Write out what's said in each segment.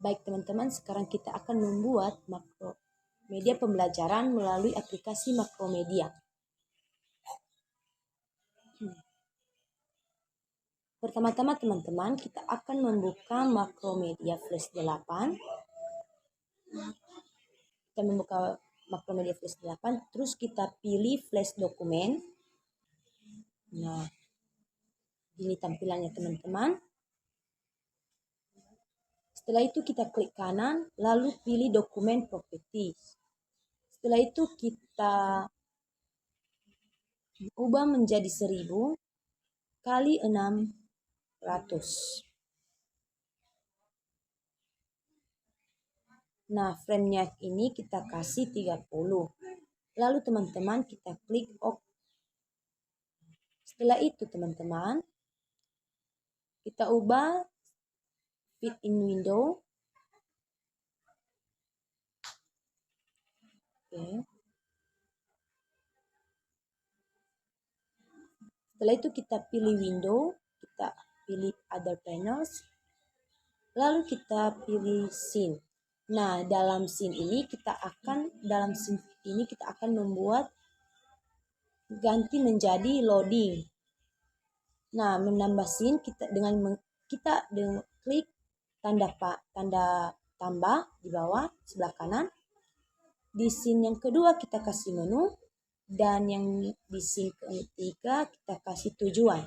Baik teman-teman, sekarang kita akan membuat makro media pembelajaran melalui aplikasi Makromedia. Pertama-tama teman-teman, kita akan membuka Makromedia Flash 8. Kita membuka Makromedia Flash 8, terus kita pilih Flash dokumen. Nah, ini tampilannya teman-teman. Setelah itu kita klik kanan, lalu pilih dokumen properties. Setelah itu kita ubah menjadi 1000 kali 600. Nah, frame-nya ini kita kasih 30. Lalu teman-teman kita klik OK. Setelah itu teman-teman, kita ubah fit in window. Oke. Setelah itu kita pilih window, kita pilih other panels, lalu kita pilih scene. Nah, dalam scene ini kita akan membuat ganti menjadi loading. Nah, menambah scene kita dengan klik tanda tambah di bawah sebelah kanan. Di scene yang kedua kita kasih menu, dan yang di scene ketiga kita kasih tujuan.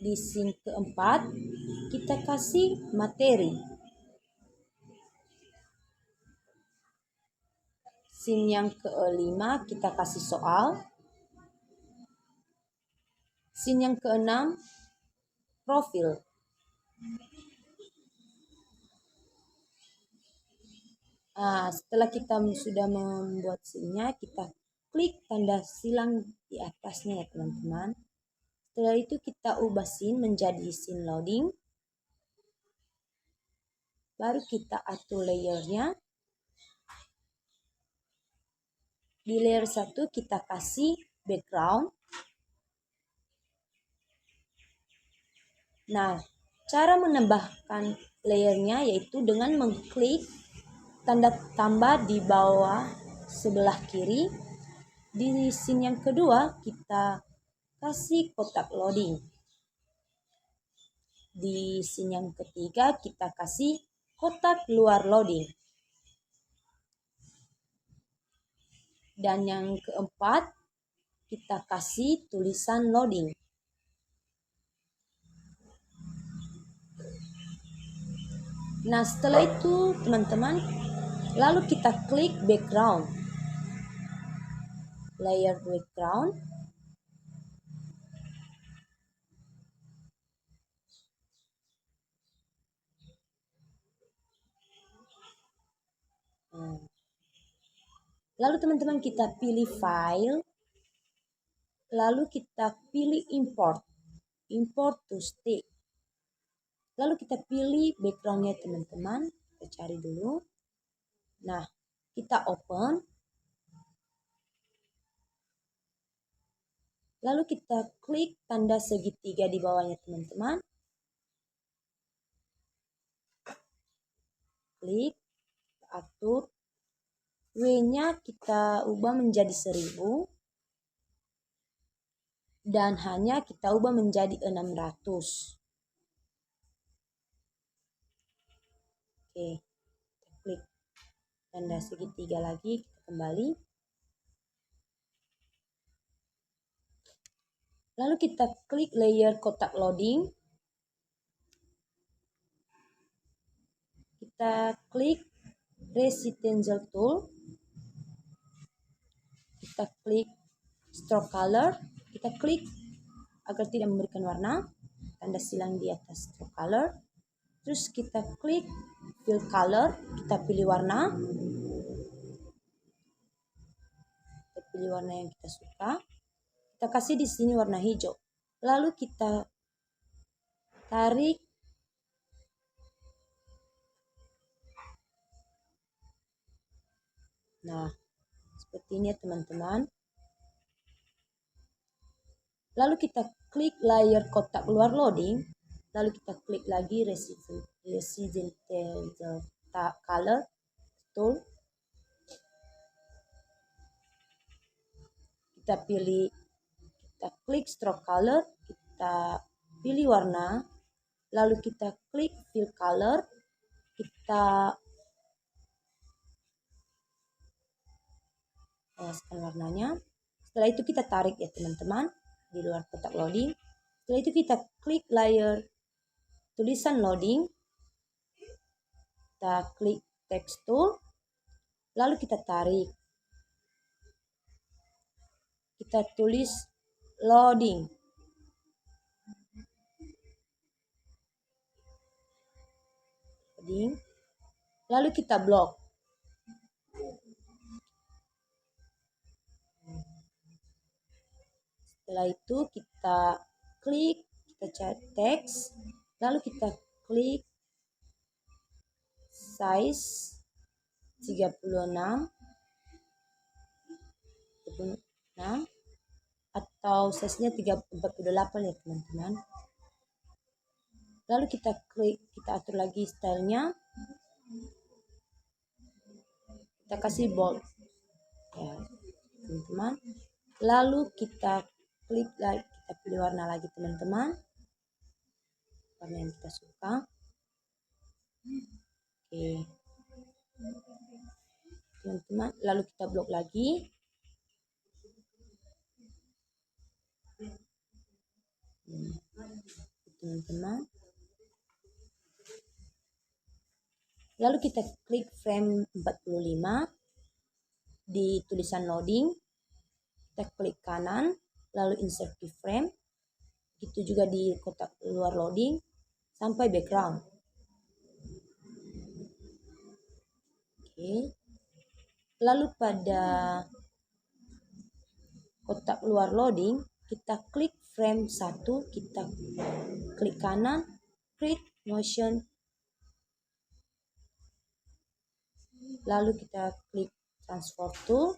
Di scene keempat kita kasih materi. Scene yang kelima kita kasih soal. Scene yang keenam profil. Nah, setelah kita sudah membuat scene-nya, kita klik tanda silang di atasnya ya teman-teman. Setelah itu kita ubah scene menjadi scene loading. Baru kita atur layernya. Di layer 1 kita kasih background. Nah, cara menambahkan layernya yaitu dengan mengklik tanda tambah di bawah sebelah kiri. Di scene yang kedua kita kasih kotak loading. Di scene yang ketiga kita kasih kotak luar loading. Dan yang keempat kita kasih tulisan loading. Nah, setelah itu teman-teman, lalu kita klik background. Layer background. Lalu teman-teman kita pilih file. Lalu kita pilih import to stick. Lalu kita pilih backgroundnya teman-teman. Kita cari dulu. Nah, kita open. Lalu kita klik tanda segitiga di bawahnya teman-teman. Klik, atur. W-nya kita ubah menjadi 1000. Dan hanya kita ubah menjadi 600. Oke, kita klik tanda segitiga lagi, kita kembali. Lalu kita klik layer kotak loading. Kita klik residential tool. Kita klik stroke color. Kita klik agar tidak memberikan warna. Tanda silang di atas stroke color. Terus kita klik fill color. Kita pilih warna. Kita pilih warna yang kita suka. Kita kasih di sini warna hijau. Lalu kita tarik nah, seperti ini ya teman-teman. Lalu kita klik layer kotak luar loading. lalu kita klik lagi resident color tool, kita klik stroke color, kita pilih warna, lalu kita klik fill color, kita bawaskan warnanya. Setelah itu kita tarik ya teman-teman di luar kotak loading. Setelah itu kita klik layer tulisan loading, kita klik text tool, lalu kita tarik, kita tulis loading. Lalu kita blok. Setelah itu kita klik, kita cari teks, lalu kita klik size 36 atau size-nya 48 ya teman-teman. Lalu kita klik, kita atur lagi stylenya, kita kasih bold ya teman-teman. Lalu kita klik lagi, kita pilih warna lagi teman-teman, warna yang kita suka. Oke teman-teman, lalu kita blok lagi. Teman-teman, lalu kita klik frame 45 di tulisan loading, kita klik kanan, lalu insert keyframe, itu juga di kotak luar loading sampai background. Oke, lalu pada kotak luar loading kita klik frame 1, kita klik kanan, create motion, lalu kita klik transform tool,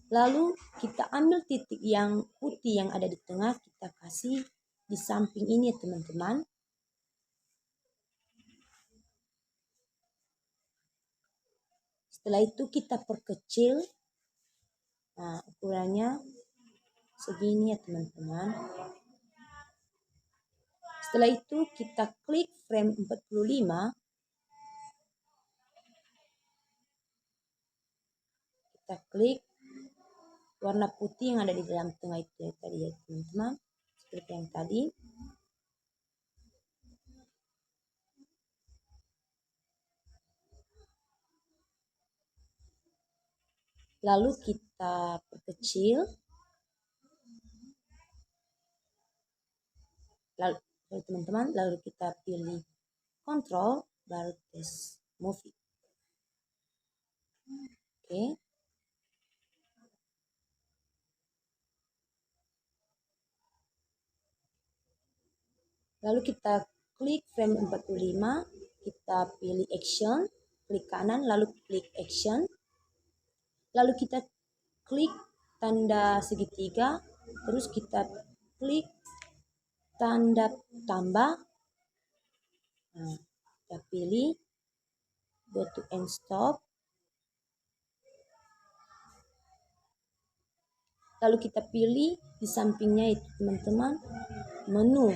lalu kita ambil titik yang putih yang ada di tengah, kita kasih di samping ini ya teman-teman. Setelah itu kita perkecil, nah ukurannya segini ya teman-teman. Setelah itu kita klik frame 45, kita klik warna putih yang ada di dalam tengah itu ya tadi ya teman-teman, seperti yang tadi. Lalu kita perkecil, lalu teman-teman, lalu kita pilih kontrol, baru tes movie. Oke. Lalu kita klik frame 45, kita pilih action, klik kanan, lalu klik action. Lalu kita klik tanda segitiga, terus kita klik tanda tambah. Nah, kita pilih go to end stop. Lalu kita pilih di sampingnya itu teman-teman menu.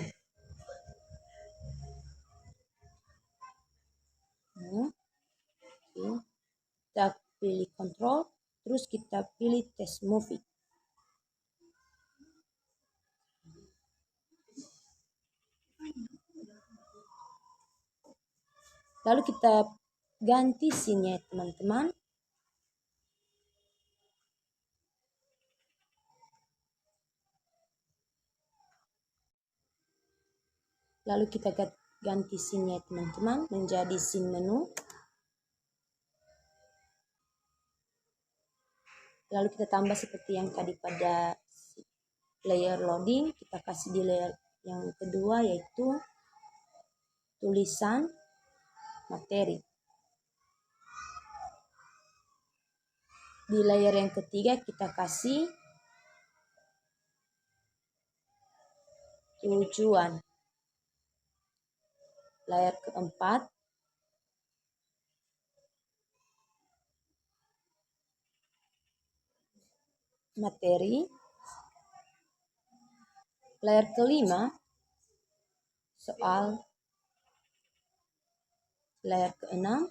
Kita pilih control, terus kita pilih test movie. Lalu kita ganti scene-nya teman-teman. Lalu kita ganti scene-nya teman-teman menjadi scene menu. Lalu kita tambah seperti yang tadi pada layer loading, kita kasih di layer yang kedua yaitu tulisan materi. Di layer yang ketiga kita kasih tujuan. Layer keempat materi. Layer kelima soal. Layer keenam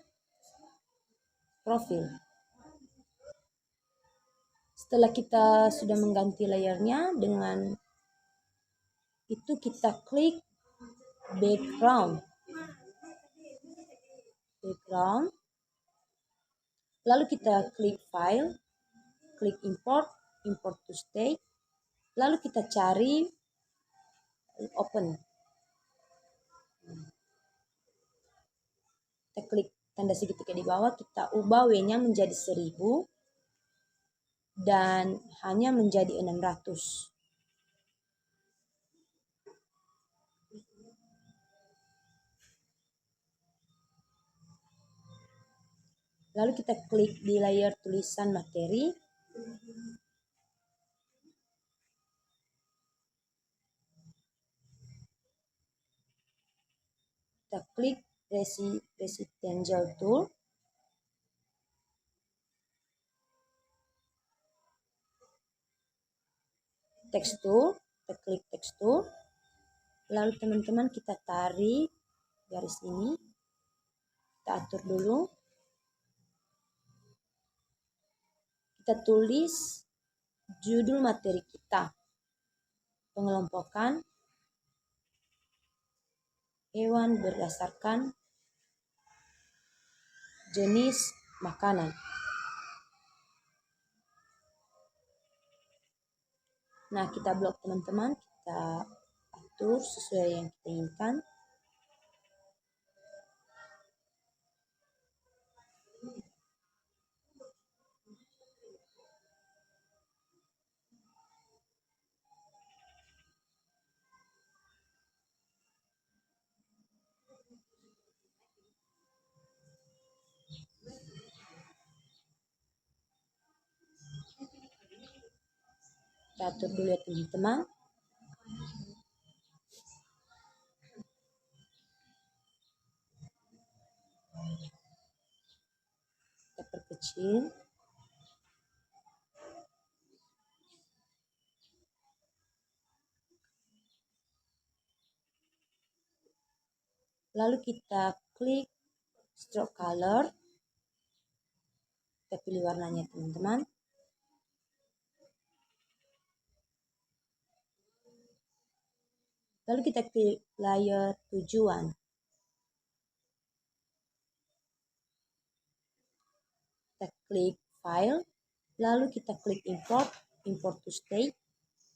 profil. Setelah kita sudah mengganti layernya, dengan itu kita klik background. Lalu kita klik file, klik import to state, lalu kita cari open. Kita klik tanda segitiga di bawah, kita ubah W-nya menjadi 1000 dan hanya menjadi 600. Lalu kita klik di layer tulisan materi. Kita klik rectangle tool. Tekstur, kita klik tekstur. Lalu teman-teman kita tarik garis ini. Kita atur dulu. Kita tulis judul materi kita. Pengelompokan hewan berdasarkan jenis makanan. Nah, kita blok teman-teman, kita atur sesuai yang kita inginkan. Kita atur dulu ya teman-teman. Kita perkecil. Lalu kita klik stroke color. Kita pilih warnanya teman-teman. Lalu kita klik layer tujuan. Kita klik file, lalu kita klik import to state,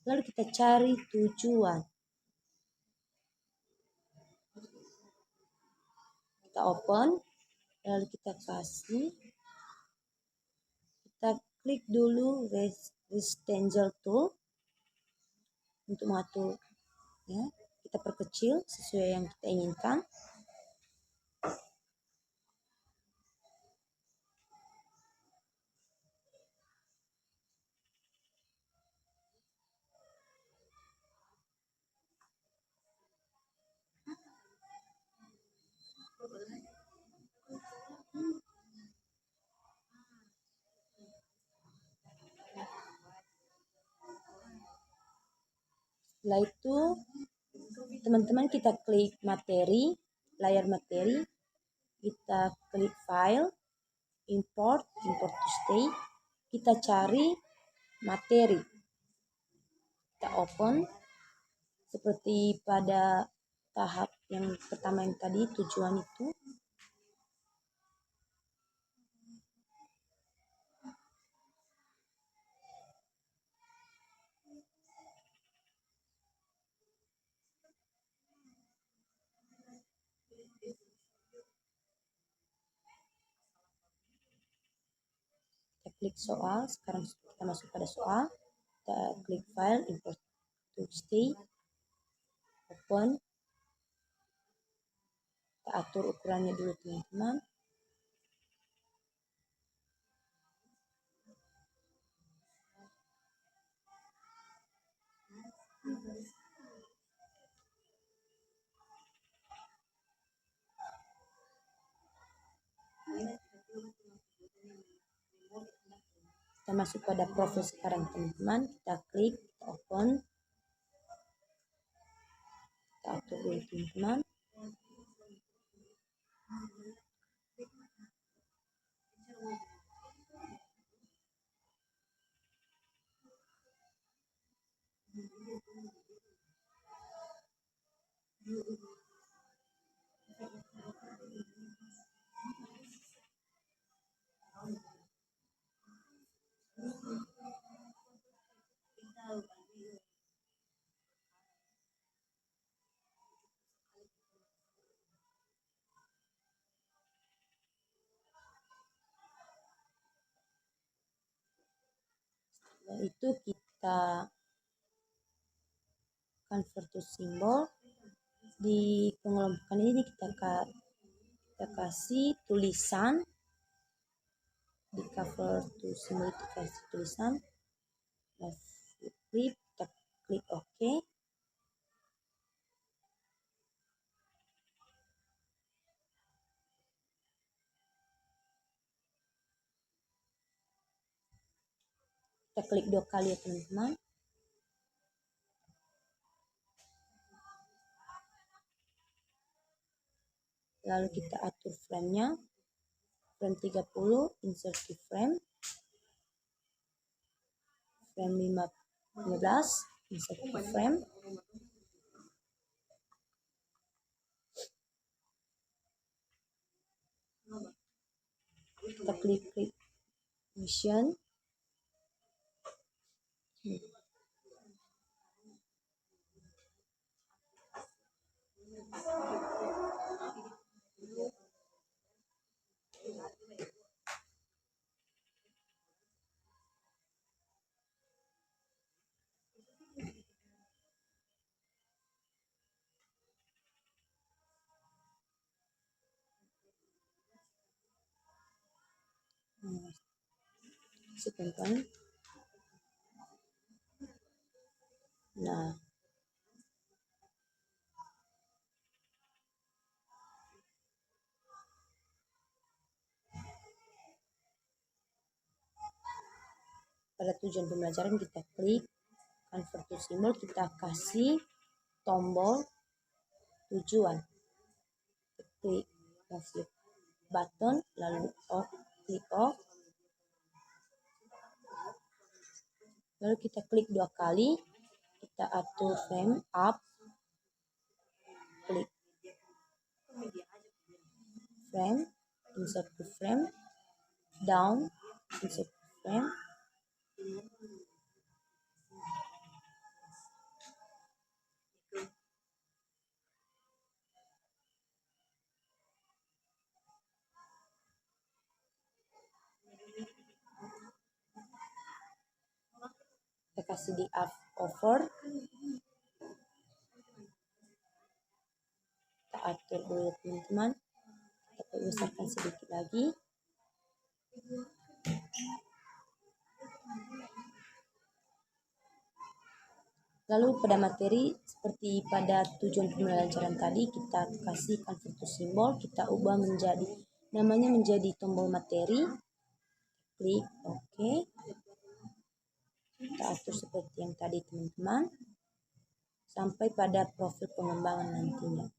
lalu kita cari tujuan. Kita open, lalu kita klik dulu rectangle tool untuk mengatur ya. Kita perkecil sesuai yang kita inginkan. Setelah itu teman-teman kita klik materi, layar materi, kita klik file, import to state, kita cari materi, kita open seperti pada tahap yang pertama yang tadi, tujuan itu. Kita klik soal, sekarang kita masuk pada soal, kita klik file, import to state, open, kita atur ukurannya dulu teman-teman. kita masuk pada profil sekarang teman-teman, kita klik, kita open, kita atur dulu teman-teman. Setelah itu kita convert to symbol. Di pengelompokan ini kita kasih tulisan, di cover to symbol kita kasih tulisan, flip, kita klik OK. Kita klik 2 kali ya teman-teman. Lalu kita atur frame-nya, frame 30, insert keyframe, frame 15, insert keyframe, kita klik motion, teman-teman. Nah, pada tujuan pembelajaran kita klik convert to symbol, kita kasih tombol tujuan, klik flip button, lalu klik off, lalu kita klik 2 kali, kita atur frame up, klik frame, insert to frame, down, insert to frame, kita kasih di over, kita atur dulu teman-teman, kita besarkan sedikit lagi. Lalu pada materi seperti pada tujuan pembelajaran tadi, kita kasih convert to symbol, kita ubah menjadi namanya menjadi tombol materi, klik OK, kita atur seperti yang tadi teman-teman, sampai pada profil pengembangan nantinya.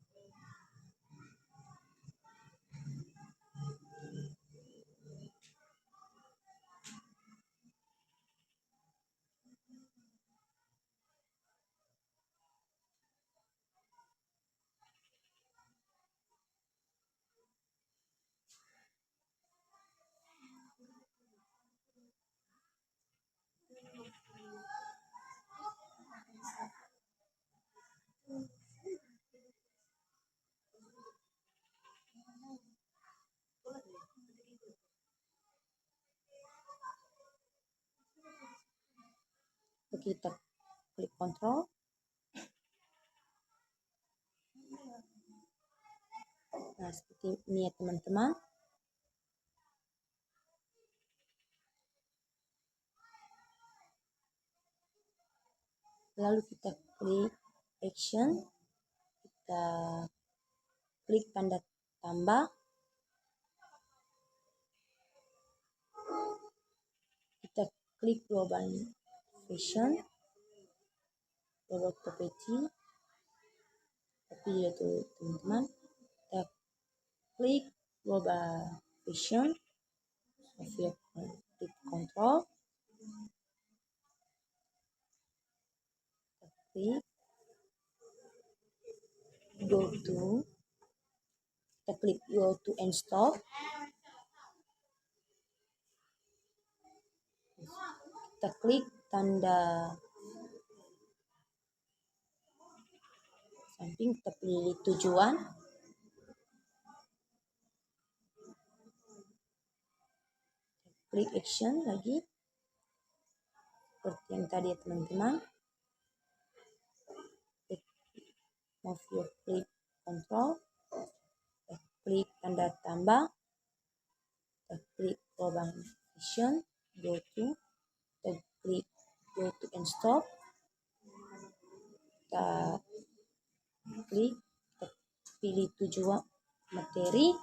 Kita klik kontrol, nah seperti ini ya teman-teman. Lalu kita klik action, kita klik tanda tambah, kita klik global fashion, global property, tapi itu teman-teman, kita klik global fashion, Move Your Control, klik kita klik go to and stop, kita klik tanda samping, kita pilih tujuan, klik action lagi seperti yang tadi ya teman-teman. Move your click control, klik tanda tambah, kita klik global fashion, go to, kita klik go to and stop, kita klik, kita pilih tujuan materi,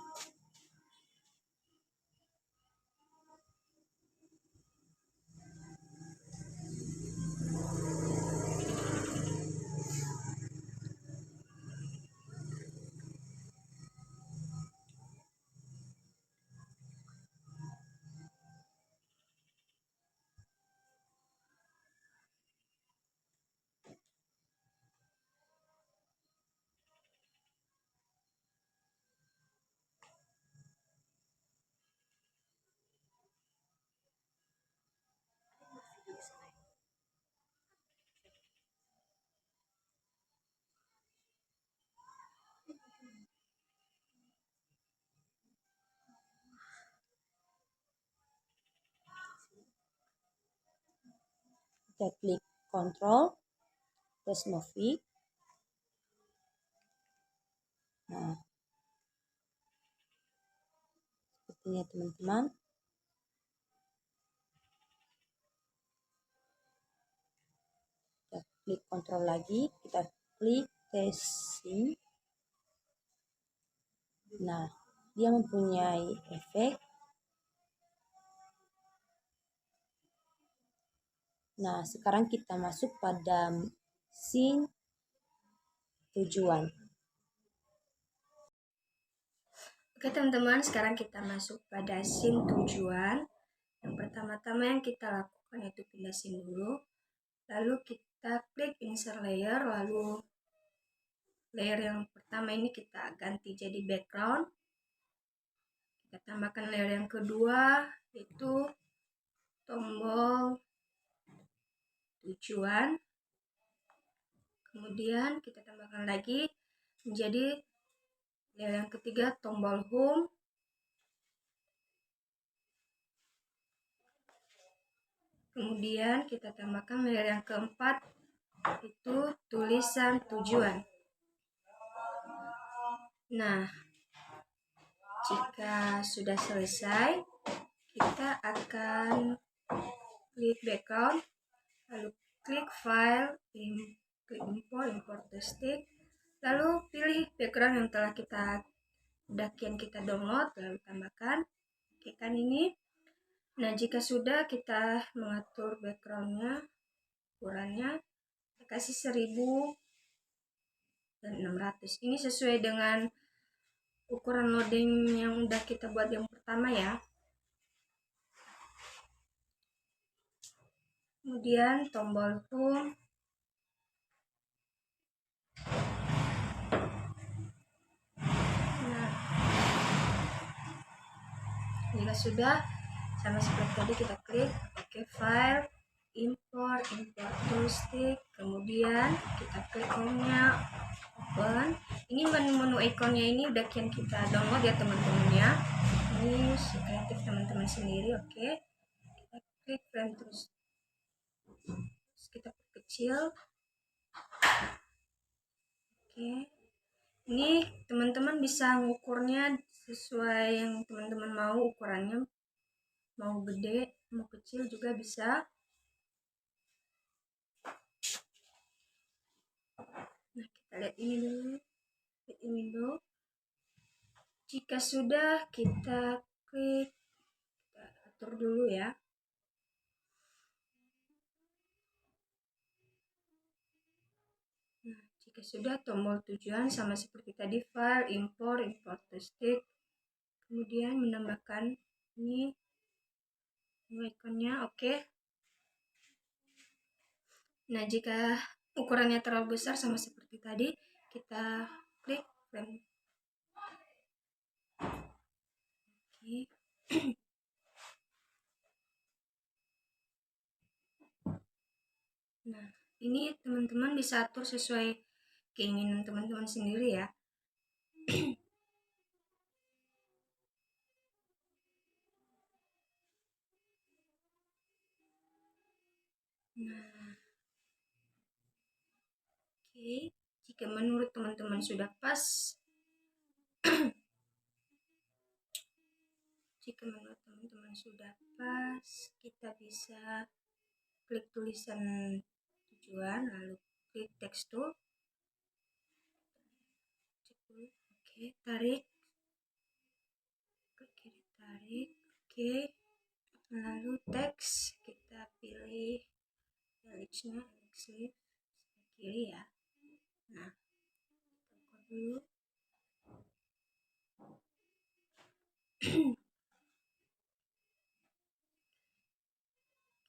kita klik control plus movie. Nah, sepertinya teman-teman. Kita klik control lagi, kita klik testing. Nah, dia mempunyai efek. Nah, sekarang kita masuk pada scene tujuan. Oke teman-teman, sekarang kita masuk pada scene tujuan. Yang pertama-tama yang kita lakukan yaitu pindah scene dulu. Lalu kita klik insert layer, lalu layer yang pertama ini kita ganti jadi background. Kita tambahkan layer yang kedua yaitu tombol tujuan. Kemudian kita tambahkan lagi menjadi layer yang ketiga tombol home. Kemudian kita tambahkan layer yang keempat itu tulisan tujuan. Nah, jika sudah selesai, kita akan klik background, lalu klik file, klik import to stick, lalu pilih background yang telah kita download, lalu tambahkan, klikkan ini. Nah, jika sudah, kita mengatur backgroundnya, ukurannya, kita kasih 1000 dan 600. Ini sesuai dengan ukuran loading yang udah kita buat yang pertama ya. Kemudian tombol home. Nah, jika sudah, sama seperti tadi kita klik OK file, import to stick, kemudian kita klik home-nya, open. Ini menu ikonnya ini udah yang kita download ya teman-teman ya. Ini kreatif teman-teman sendiri, oke. Kita klik frame terus kita kecil. Oke. Ini teman-teman bisa ngukurnya sesuai yang teman-teman mau ukurannya. Mau gede, mau kecil juga bisa. Nah, kita lihat ini dulu. Lihat ini dulu. Jika sudah, kita klik, kita atur dulu ya. Oke, sudah tombol tujuan sama seperti tadi, file, import to stick. Kemudian menambahkan ini ikonnya, oke. Nah, jika ukurannya terlalu besar sama seperti tadi, kita klik frame. Oke. Nah, ini teman-teman bisa atur sesuai keinginan teman-teman sendiri ya. Nah, oke. Jika menurut teman-teman sudah pas, kita bisa klik tulisan tujuan, lalu klik text tool. Oke, tarik. Klik kiri, tarik. Oke. Lalu teks, kita pilih ellipse-nya, ellipse kiri ya. Nah, kita dulu.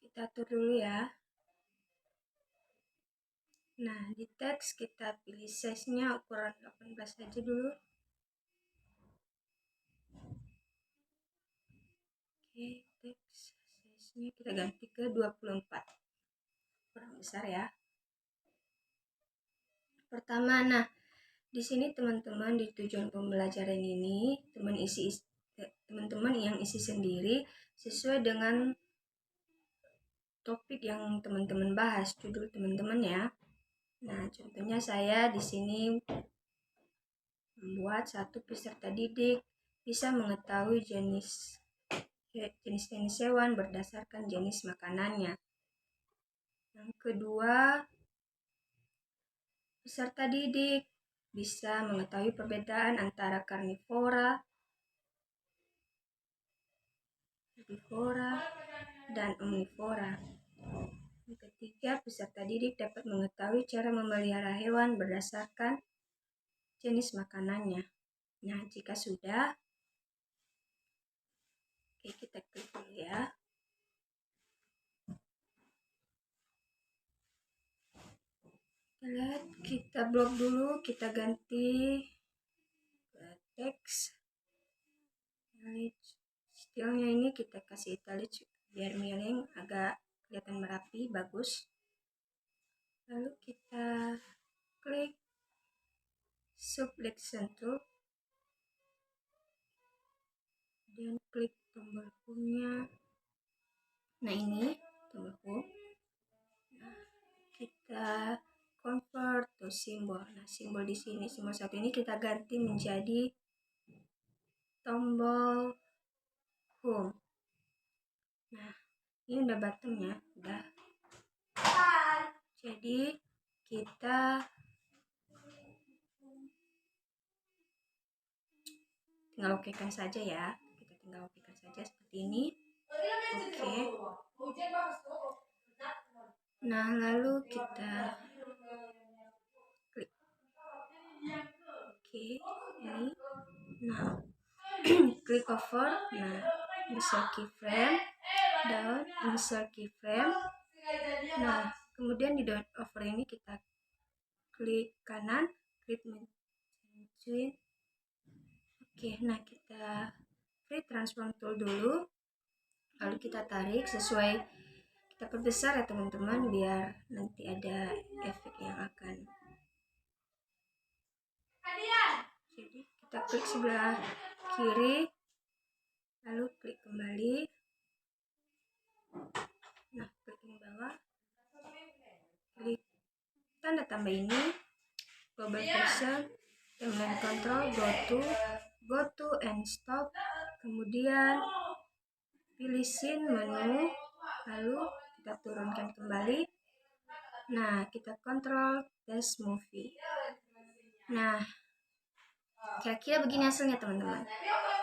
Kita atur dulu ya. Nah, di teks kita pilih size-nya ukuran 18 saja dulu. Oke, teks size-nya kita ganti ke 24. Kurang besar ya. Pertama, nah, di sini teman-teman di tujuan pembelajaran ini, teman-teman yang isi sendiri sesuai dengan topik yang teman-teman bahas, judul teman-teman ya. Nah, contohnya saya di sini membuat satu peserta didik bisa mengetahui jenis hewan berdasarkan jenis makanannya. Yang kedua, peserta didik bisa mengetahui perbedaan antara karnivora, herbivora, dan omnivora. Yang ketiga, peserta didik dapat mengetahui cara memelihara hewan berdasarkan jenis makanannya. Nah, jika sudah, oke, kita klik dulu ya. Lihat, kita blok dulu, kita ganti ke teks. Stylenya ini kita kasih italic biar miring, agak kelihatan merapi, bagus. Lalu kita klik selection tool dan klik tombol home-nya. Nah, ini tombol home. Nah, kita convert to simbol. Nah, simbol di sini, simbol satu ini kita ganti menjadi tombol home. Nah, ini udah buttonnya, udah. Jadi kita tinggal okekan saja ya. Kita tinggal okekan saja seperti ini. Oke. Nah, lalu kita klik. Oke, ini. Nah, klik over. Nah, insert keyframe, down, insert keyframe. Nah, kemudian di down over ini kita klik kanan, klik join. Oke, nah kita free transform tool dulu, lalu kita tarik sesuai, kita perbesar ya teman-teman biar nanti ada efek yang akan. Jadi kita klik sebelah kiri, lalu klik kembali. Nah, klik di bawah, klik tanda tambah ini, global version, timeline control, go to and stop, kemudian pilih scene menu, lalu kita turunkan kembali. Nah, kita kontrol test movie. Nah, kira-kira begini hasilnya teman-teman.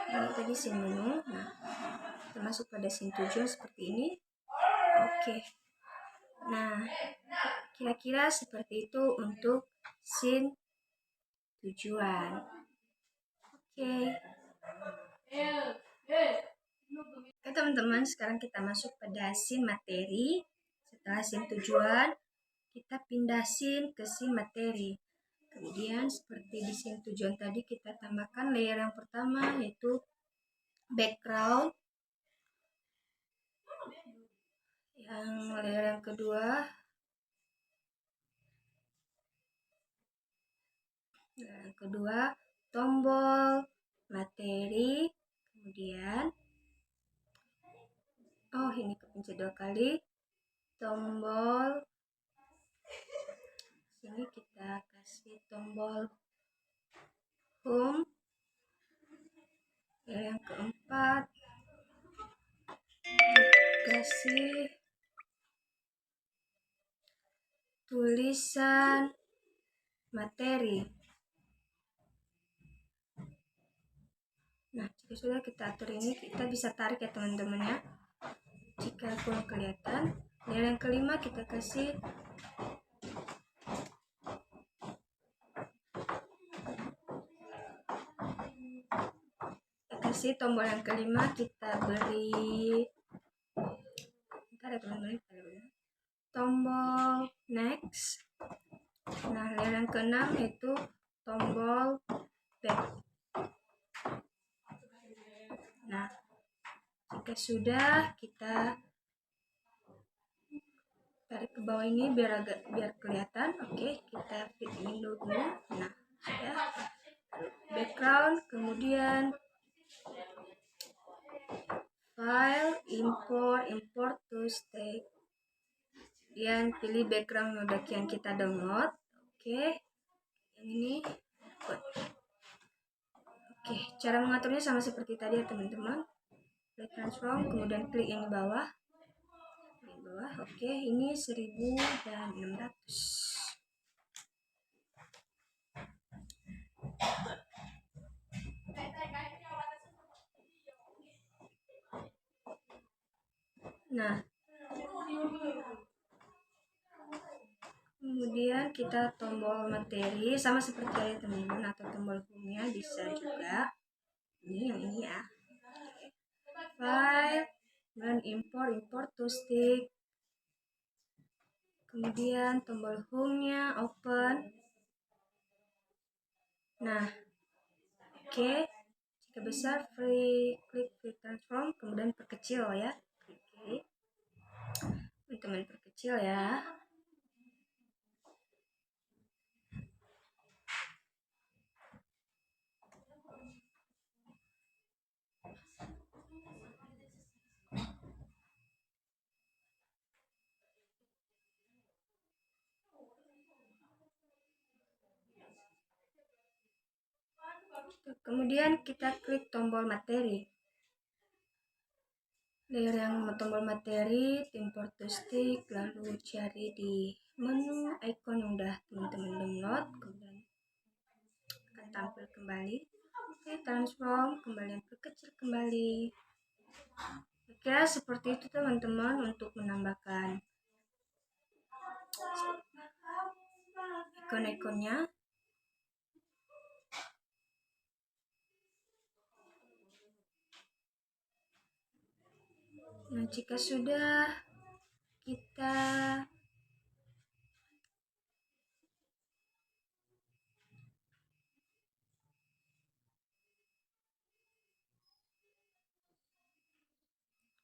Ini tadi scene menu. Nah, kita masuk pada scene tujuan seperti ini. Oke. Nah, kira-kira seperti itu untuk scene tujuan. Oke, teman-teman, sekarang kita masuk pada scene materi. Setelah scene tujuan, kita pindah scene ke scene materi. Kemudian seperti di scene tujuan tadi, kita tambahkan layer yang pertama yaitu background. Layer yang kedua, tombol materi. Kemudian ini kepencet 2 kali, tombol. Sini kita kasih tombol home. Yang keempat, kasih tulisan materi. Nah, jika sudah kita atur ini, kita bisa tarik ya teman-teman ya. Jika kurang kelihatan, layer yang kelima kita kasih tombol yang kelima, kita beri tombol next. Nah, layer yang keenam yaitu tombol back. Nah, jika sudah, kita tarik ke bawah ini biar kelihatan. Oke, kita fit window dulu. Nah, ya. Background, kemudian file, import to stake. Kemudian pilih background yang kita download. Oke, yang ini. Oke, cara mengaturnya sama seperti tadi ya teman-teman. Klik transform, kemudian klik yang di bawah. Oke, ini 1600. Nah, kemudian kita tombol materi sama seperti teman-teman, atau tombol home-nya bisa juga. Ini yang ini ya. File, dan import to stick. Kemudian tombol home-nya open. Nah, oke. Jika besar, klik transform, kemudian perkecil ya. Oke. Teman-teman perkecil ya. Kemudian kita klik tombol materi. Layer yang tombol materi, import to stick, lalu cari di menu icon yang udah teman-teman download, kemudian akan tampil kembali. Oke, transform, kembali perkecil kembali. Oke, seperti itu teman-teman untuk menambahkan ikon-ikonnya. Nah, jika sudah, kita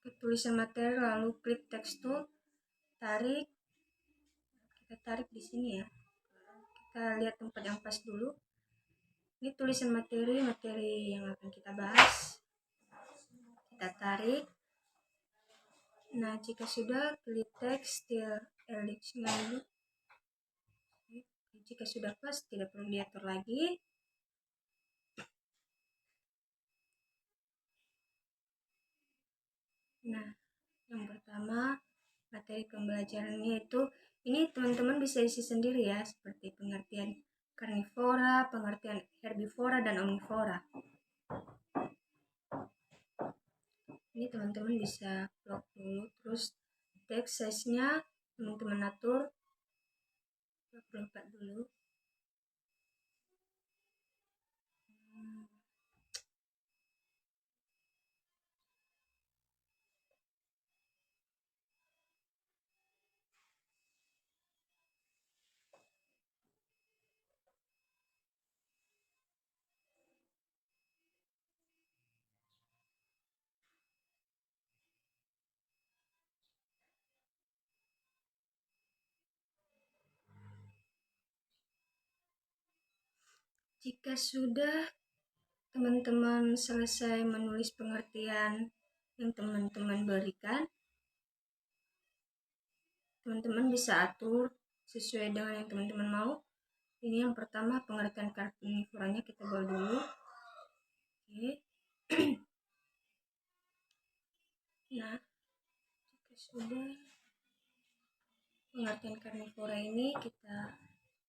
ke tulisan materi, lalu klik text tool, tarik. Kita tarik di sini ya. Kita lihat tempat yang pas dulu. Ini tulisan materi yang akan kita bahas. Kita tarik. Nah, jika sudah, klik text still dulu. Jika sudah pas, tidak perlu diatur lagi. Nah, yang pertama, materi pembelajarannya itu, ini teman-teman bisa isi sendiri ya, seperti pengertian karnivora, pengertian herbivora, dan omnivora. Ini teman-teman bisa blok dulu, terus text size-nya teman-teman atur 24 dulu. Jika sudah teman-teman selesai menulis pengertian yang teman-teman berikan, teman-teman bisa atur sesuai dengan yang teman-teman mau. Ini yang pertama, pengertian karnivoranya kita buat dulu. Oke. Nah, jika sudah pengertian karnivora ini kita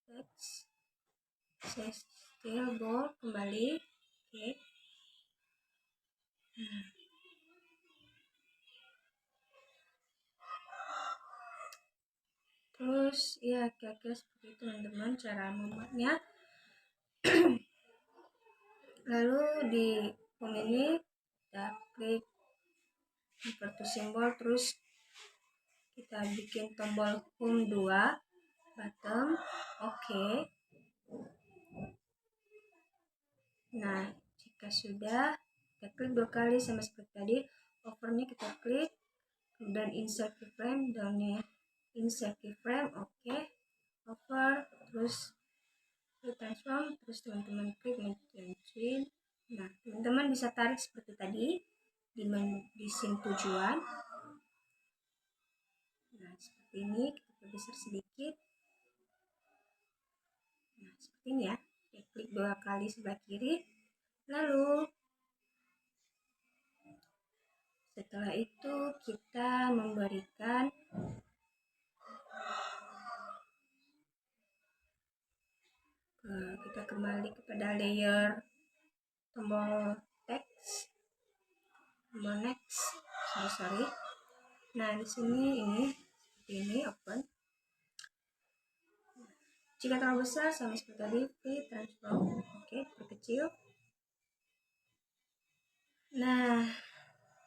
teks still bold kembali. Oke. Terus ya kira-kira seperti itu teman-teman cara membuatnya. Lalu di home ini kita klik convert to symbol, terus kita bikin tombol home 2 bottom. Oke. Nah, jika sudah, kita klik 2 kali sama seperti tadi. Overnya kita klik, kemudian insert keyframe, downnya insert keyframe. Oke. Over, terus transform, terus teman-teman klik twin. Nah, teman-teman bisa tarik seperti tadi di scene tujuan. Nah, seperti ini, kita perbesar sedikit. Nah, seperti ini ya. Kita klik 2 kali sebelah kiri. Lalu setelah itu kita memberikan kita kembali kepada layer tombol text, tombol next. Sorry. Nah, di sini ini seperti ini open. Jika terlalu besar sama seperti tadi, transform. Oke, perkecil. Nah,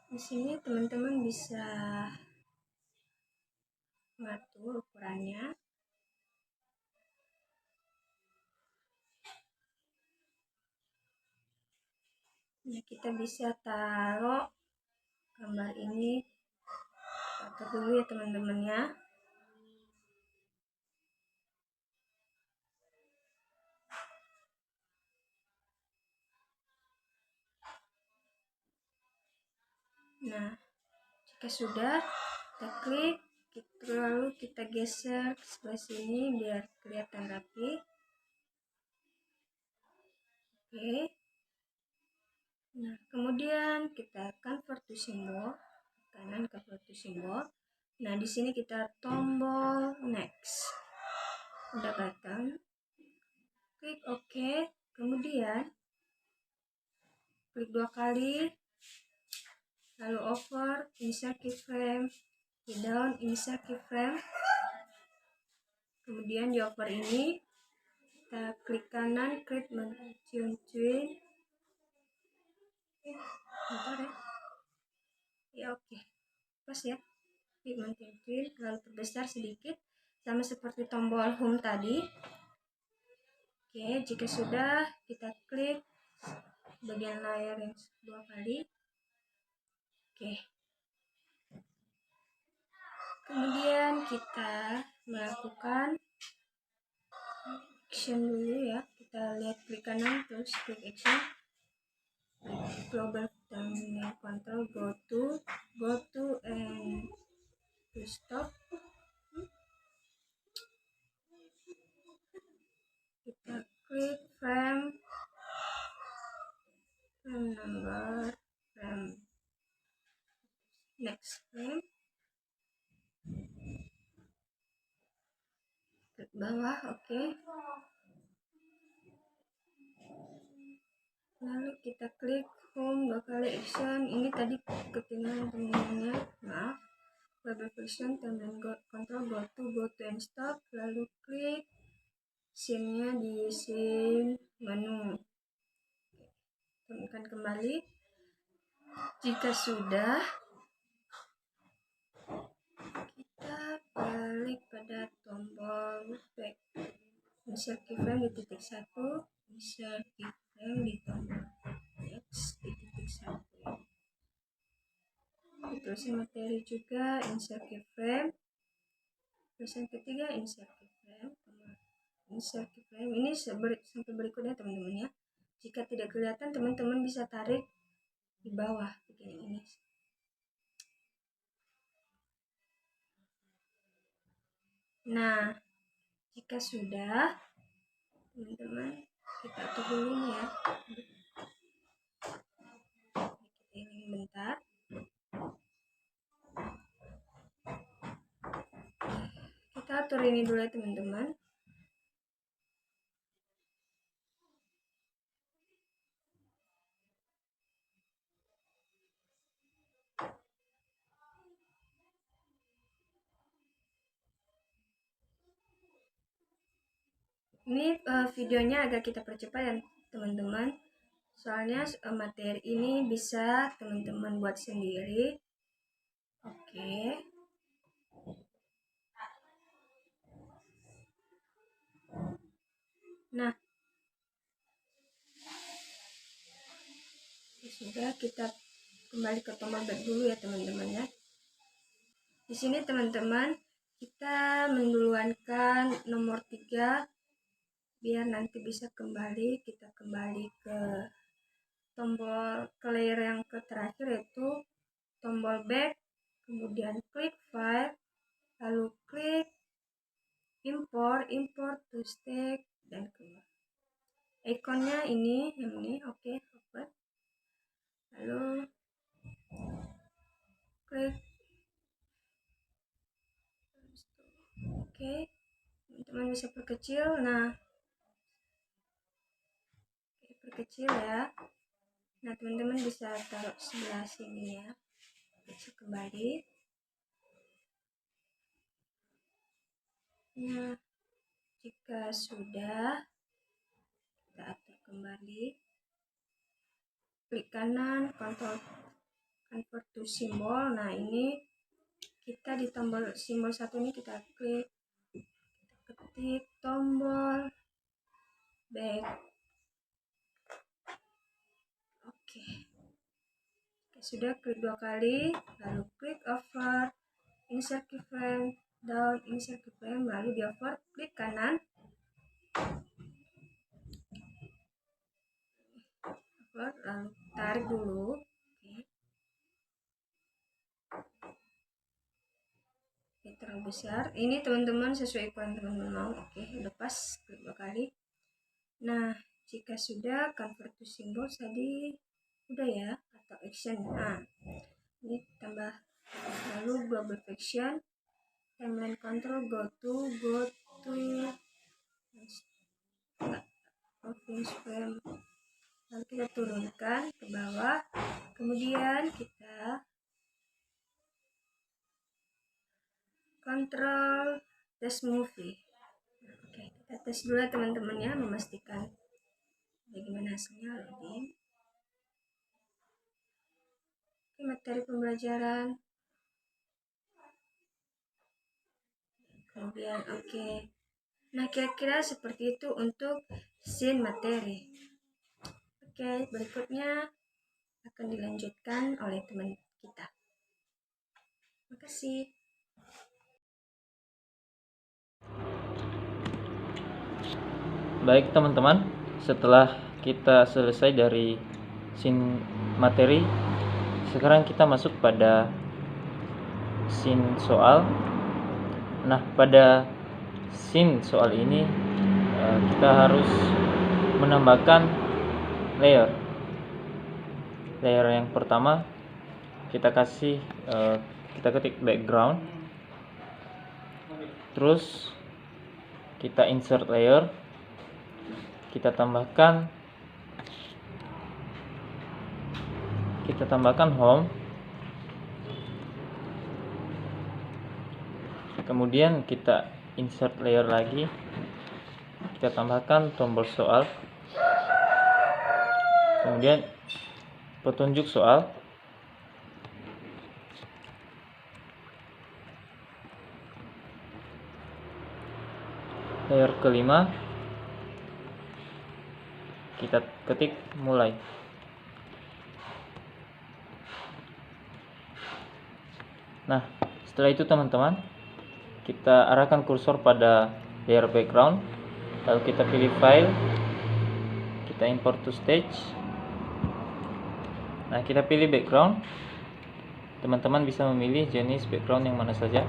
di sini teman-teman bisa mengatur ukurannya. Nah, kita bisa taruh gambar ini. Atur dulu ya teman-temannya. Nah, jika sudah, kita klik, lalu kita geser ke sebelah sini biar kelihatan rapi. Oke. Nah, kemudian kita convert to symbol, kanan convert to symbol. Nah, di sini kita tombol next. Udah button. Klik OK. Kemudian klik 2 kali. Lalu over, insert keyframe, di down, insert keyframe. Kemudian di over ini kita klik kanan, klik twin. Bentar ya. Ya oke. Pas ya. Klik twin, lalu perbesar sedikit sama seperti tombol home tadi. Oke, jika sudah kita klik bagian layar yang 2 kali. Oke. Kemudian kita melakukan action dulu ya. Kita lihat klik kanan terus klik action. Global thumbnail control, go to and to stop. Kita klik frame number, frame next frame, klik bawah. Oke. Lalu kita klik home 2 kali action. Ini tadi ketinggalan teman-temannya, maaf. Global version thumbnail control, go to and stop. Lalu klik scene-nya di scene menu. Temukan kembali. Jika sudah, kita balik pada tombol back. Insert keyframe di titik 1, insert keyframe di tombol next di titik 1. Tulisan materi juga insert keyframe. Tulisan ketiga insert keyframe. insert keyframe. Ini sampai berikutnya teman-teman ya. Jika tidak kelihatan, teman-teman bisa tarik di bawah begini ini. Nah, jika sudah, teman-teman kita tunggu dulu ya. Kita ini bentar. Kita atur ini dulu ya teman-teman. Ini videonya agak kita percepat ya teman-teman. Soalnya materi ini bisa teman-teman buat sendiri. Oke. Nah, sudah, kita kembali ke tombol back dulu ya teman-teman ya. Di sini teman-teman kita menduluankan nomor 3 biar nanti bisa kembali. Kita kembali ke tombol layer yang terakhir, yaitu tombol back, kemudian klik file, lalu klik import to stack, dan keluar. Ikonnya ini, yang ini, oke, open. Lalu klik, oke, teman-teman bisa perkecil. Nah, perkecil ya. Nah, teman-teman bisa taruh sebelah sini ya. Kecil kembali. Nah, jika sudah, kita atur kembali. Klik kanan, control convert to symbol. Nah, ini kita di tombol simbol 1 ini kita klik, kita ketik tombol back. Oke. Sudah, klik 2 kali, lalu klik over, insert keyframe, down, insert keyframe, lalu di over, klik kanan, over, lalu tarik dulu. Oke, terlalu besar. Ini teman-teman sesuai ukuran teman-teman mau. Oke, udah pas, klik 2 kali. Nah, jika sudah, convert to symbol tadi udah ya, atau action. Nah, ini tambah, lalu global action, timeline control, go to finish frame. Lalu kita turunkan ke bawah, kemudian kita kontrol test movie. Oke, kita tes dulu ya teman-teman ya, memastikan bagaimana hasilnya. Loading. Oke, materi pembelajaran. Kemudian oke. Nah, kira-kira seperti itu untuk scene materi. Oke, berikutnya akan dilanjutkan oleh teman kita. Terima kasih. Baik teman-teman, setelah kita selesai dari scene materi, sekarang kita masuk pada scene soal. Nah, pada scene soal ini kita harus menambahkan layer yang pertama. Kita kasih kita ketik background, terus kita insert layer, kita tambahkan home, kemudian kita insert layer lagi, kita tambahkan tombol soal, kemudian petunjuk soal, layer kelima kita ketik mulai. Nah, setelah itu teman-teman, kita arahkan kursor pada layer background, lalu kita pilih file, kita import to stage. Nah, kita pilih background. Teman-teman bisa memilih jenis background yang mana saja.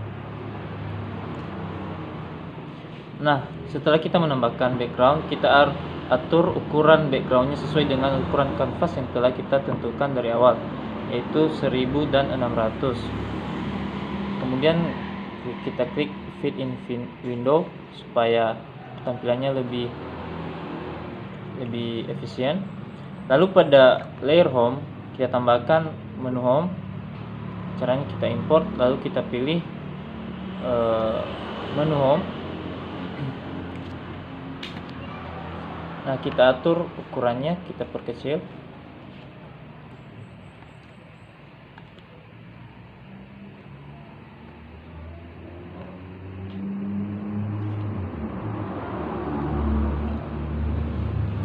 Nah, setelah kita menambahkan background, kita atur ukuran backgroundnya sesuai dengan ukuran kanvas yang telah kita tentukan dari awal, yaitu 1000 dan 600. Kemudian kita klik fit in window supaya tampilannya lebih efisien. Lalu pada layer home kita tambahkan menu home. Caranya kita import, lalu kita pilih menu home. Nah, kita atur ukurannya, kita perkecil.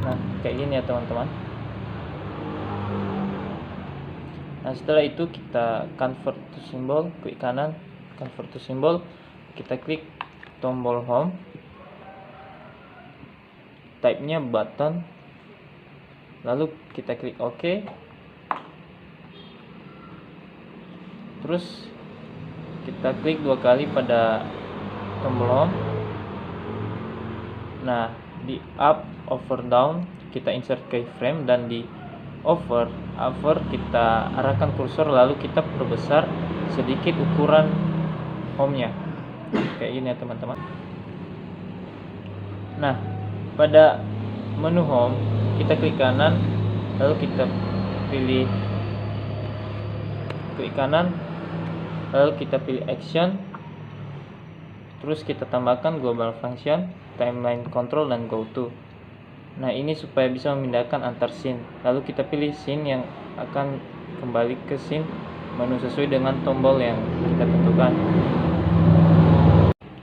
Nah, kayak gini ya teman-teman. Nah, setelah itu kita convert to symbol, klik kanan, convert to symbol, kita klik tombol home, type-nya button, lalu kita klik OK. Terus kita klik 2 kali pada tombol home. Nah, di up, over, down kita insert keyframe, dan di over kita arahkan kursor, lalu kita perbesar sedikit ukuran home-nya. Kayak gini ya teman-teman. Nah, pada menu home kita klik kanan, lalu kita pilih klik kanan, lalu kita pilih action, terus kita tambahkan global function, timeline control, dan go to. Nah, ini supaya bisa memindahkan antar scene. Lalu kita pilih scene yang akan kembali ke scene menu sesuai dengan tombol yang kita tentukan.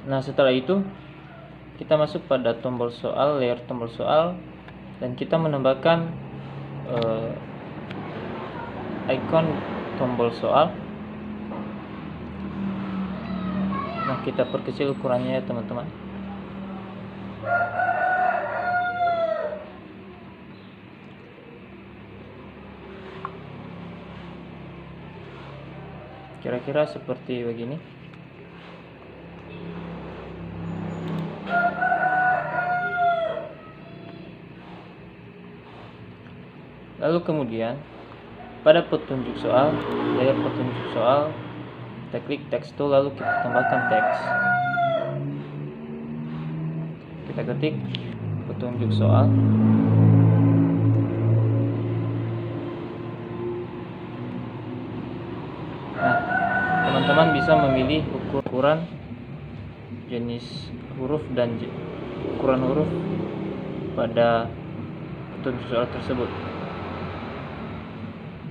Nah, setelah itu kita masuk pada tombol soal, layer tombol soal, dan kita menambahkan icon tombol soal. Nah, kita perkecil ukurannya ya teman-teman. Kira-kira seperti begini. Lalu kemudian pada petunjuk soal, layer petunjuk soal, kita klik text tool, lalu kita tambahkan teks. Kita ketik petunjuk soal. Nah, teman-teman bisa memilih ukuran, jenis huruf, dan ukuran huruf pada petunjuk soal tersebut.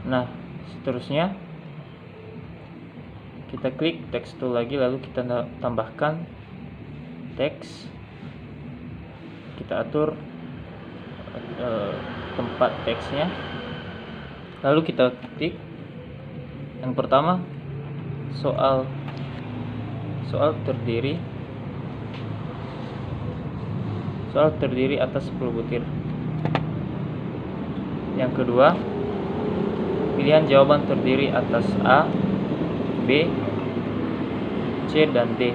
Nah, seterusnya kita klik text tool lagi, lalu kita tambahkan teks. Kita atur tempat teksnya, lalu kita ketik yang pertama, soal terdiri atas 10 butir. Yang kedua, pilihan jawaban terdiri atas A, B, C, dan D.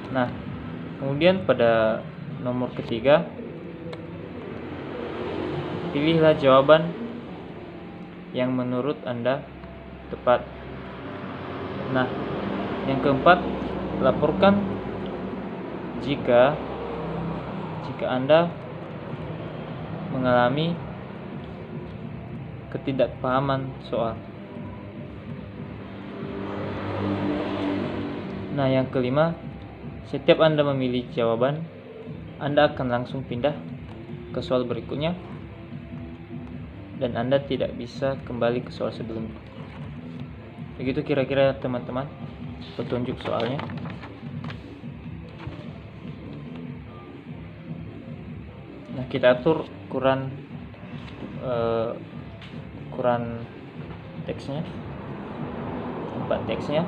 Nah, kemudian pada nomor ketiga, pilihlah jawaban yang menurut Anda tepat. Nah, yang keempat, laporkan jika Anda mengalami ketidakpahaman soal. Nah, yang kelima, setiap Anda memilih jawaban, Anda akan langsung pindah ke soal berikutnya, dan Anda tidak bisa kembali ke soal sebelumnya. Begitu kira-kira teman-teman petunjuk soalnya. Nah, kita atur ukuran teksnya, tempat teksnya.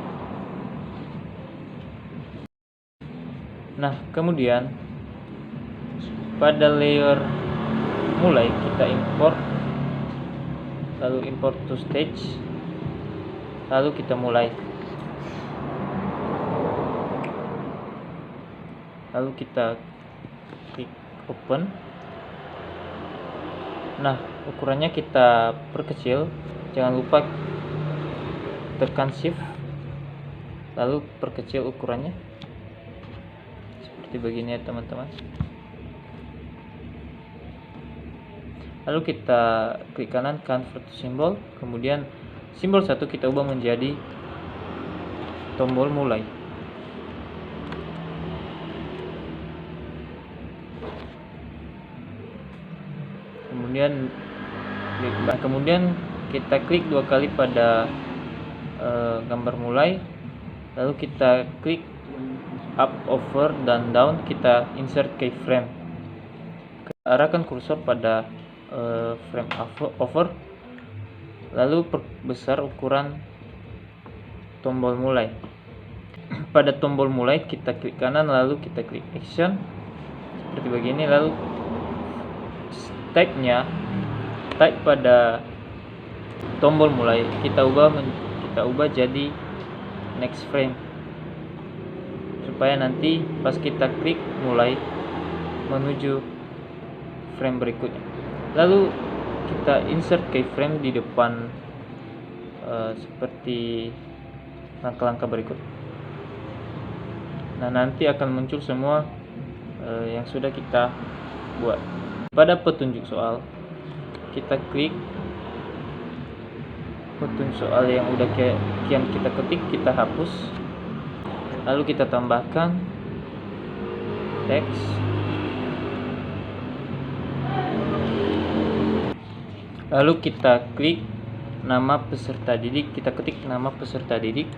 Nah, kemudian pada layer mulai kita import, lalu import to stage, lalu kita mulai, lalu kita klik open. Nah, ukurannya kita perkecil, jangan lupa tekan shift lalu perkecil ukurannya seperti begini ya teman-teman. Lalu kita klik kanan convert to symbol, kemudian simbol 1 kita ubah menjadi tombol mulai. Kemudian kita klik 2 kali pada gambar mulai, lalu kita klik up, over, dan down, kita insert keyframe. Arahkan kursor pada frame over, lalu perbesar ukuran tombol mulai. Pada tombol mulai kita klik kanan, lalu kita klik action seperti begini, lalu type pada tombol mulai kita ubah jadi next frame, supaya nanti pas kita klik mulai menuju frame berikutnya. Lalu kita insert keyframe di depan seperti langkah-langkah berikut. Nah, nanti akan muncul semua yang sudah kita buat. Pada petunjuk soal kita klik petunjuk soal yang udah kian kita ketik, kita hapus, lalu kita tambahkan teks, lalu kita klik nama peserta didik, kita ketik nama peserta didik.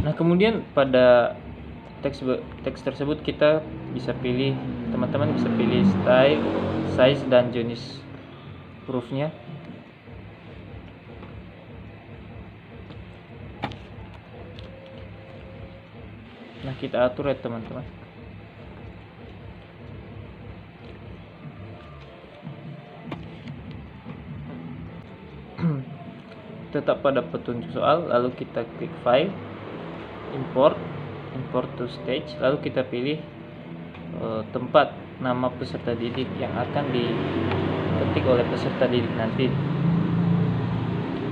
Nah, kemudian pada teks tersebut kita bisa pilih, teman-teman bisa pilih style, size, dan jenis hurufnya. Nah, kita atur ya teman-teman. Tetap pada petunjuk soal, lalu kita klik file, import to stage, lalu kita pilih tempat nama peserta didik yang akan diketik oleh peserta didik nanti.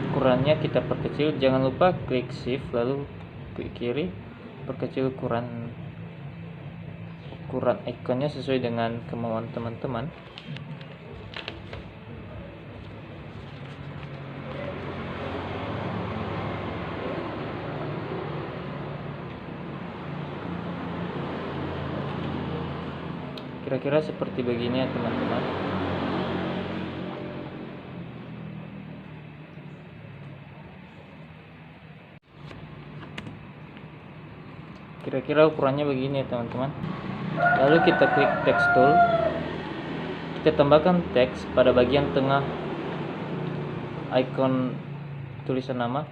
Ukurannya kita perkecil, jangan lupa klik shift lalu klik kiri, perkecil ukuran ikonnya sesuai dengan kemauan teman-teman. Kira-kira seperti begini ya teman-teman. Kira-kira ukurannya begini ya teman-teman. Lalu kita klik text tool, kita tambahkan teks pada bagian tengah icon tulisan nama,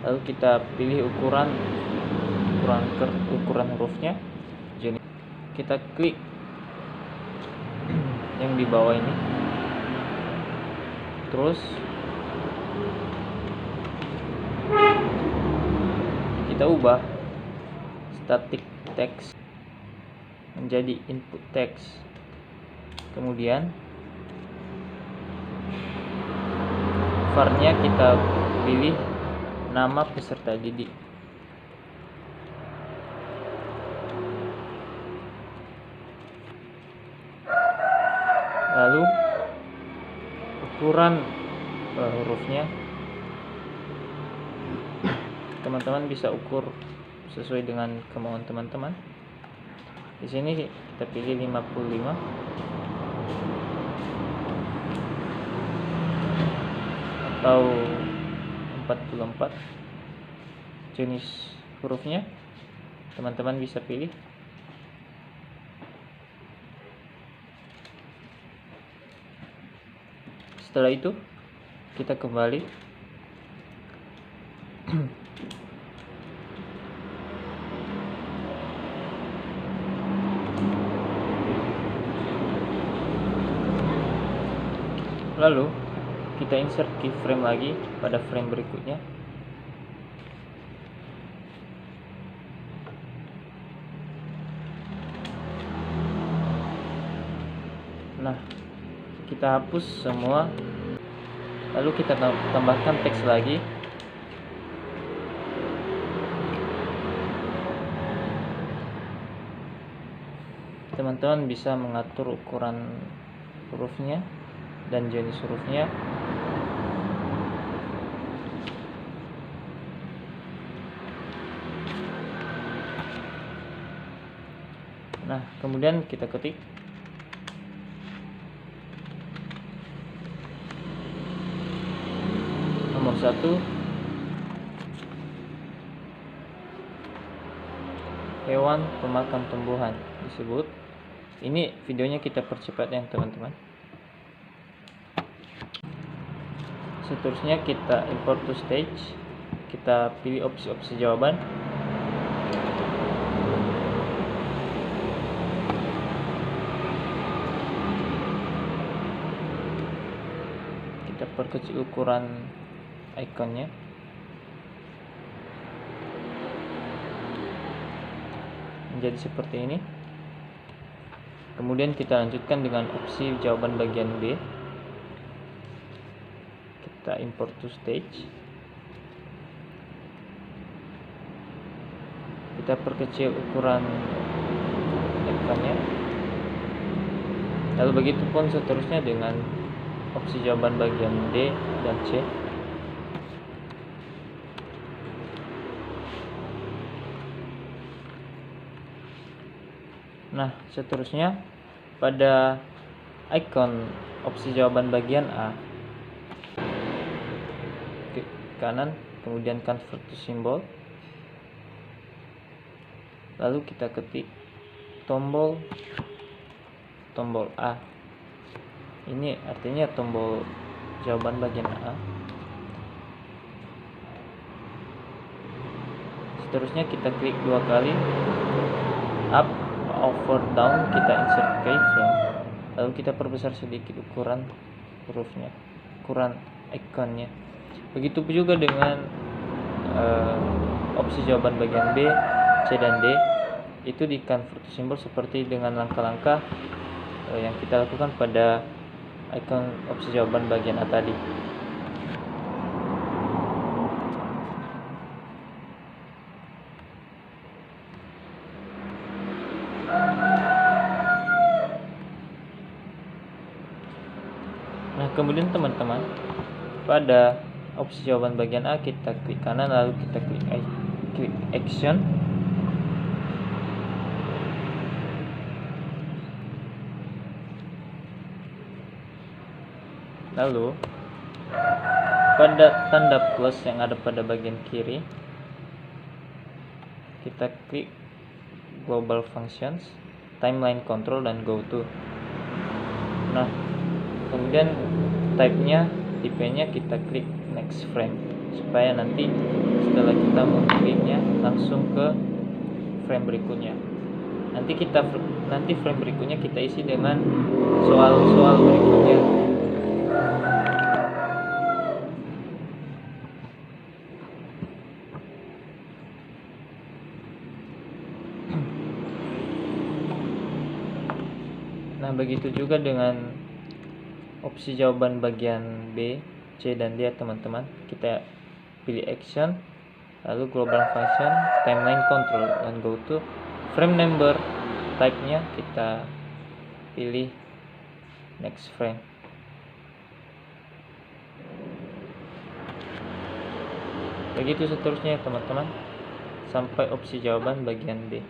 lalu kita pilih ukuran hurufnya. Jadi kita klik yang di bawah ini, terus kita ubah static text menjadi input text. Kemudian var-nya kita pilih nama peserta didik. Lalu ukuran hurufnya teman-teman bisa ukur sesuai dengan kemauan teman-teman. Di sini kita pilih 55 atau 44. Jenis hurufnya teman-teman bisa pilih. Setelah itu kita kembali, Lalu kita insert keyframe lagi pada frame berikutnya. Nah, kita hapus semua, lalu kita tambahkan teks lagi. Teman-teman bisa mengatur ukuran hurufnya dan jenis hurufnya. Nah, kemudian kita ketik nomor 1, hewan pemakan tumbuhan disebut. Ini videonya kita percepat ya teman-teman. Seterusnya kita import to stage. Kita pilih opsi-opsi jawaban. Kita perkecil ukuran ikonnya. Menjadi seperti ini. Kemudian kita lanjutkan dengan opsi jawaban bagian B. Kita import to stage. Kita perkecil ukuran ikonnya. Lalu begitu pun seterusnya dengan opsi jawaban bagian D dan C. Nah, seterusnya pada icon opsi jawaban bagian A, klik kanan, kemudian convert to symbol. Lalu kita ketik tombol A. Ini artinya tombol jawaban bagian A. Seterusnya kita klik 2 kali up, over, down, kita insert keyframe. Lalu kita perbesar sedikit ukuran hurufnya, ukuran ikonnya. Begitu juga dengan opsi jawaban bagian B, C dan D. Itu di convert to symbol seperti dengan langkah-langkah yang kita lakukan pada icon opsi jawaban bagian A tadi. Nah, kemudian teman-teman, pada opsi jawaban bagian A kita klik kanan, lalu kita klik action. Lalu pada tanda plus yang ada pada bagian kiri, kita klik global functions, timeline control, dan go to. Nah, kemudian tipenya kita klik next frame, supaya nanti setelah kita mengkliknya langsung ke frame berikutnya. Nanti frame berikutnya kita isi dengan soal-soal berikutnya. Nah, begitu juga dengan opsi jawaban bagian B, C, dan D teman-teman. Kita pilih action, lalu global function, timeline control, dan go to. Frame number type-nya kita pilih next frame. Begitu seterusnya teman-teman, sampai opsi jawaban bagian D.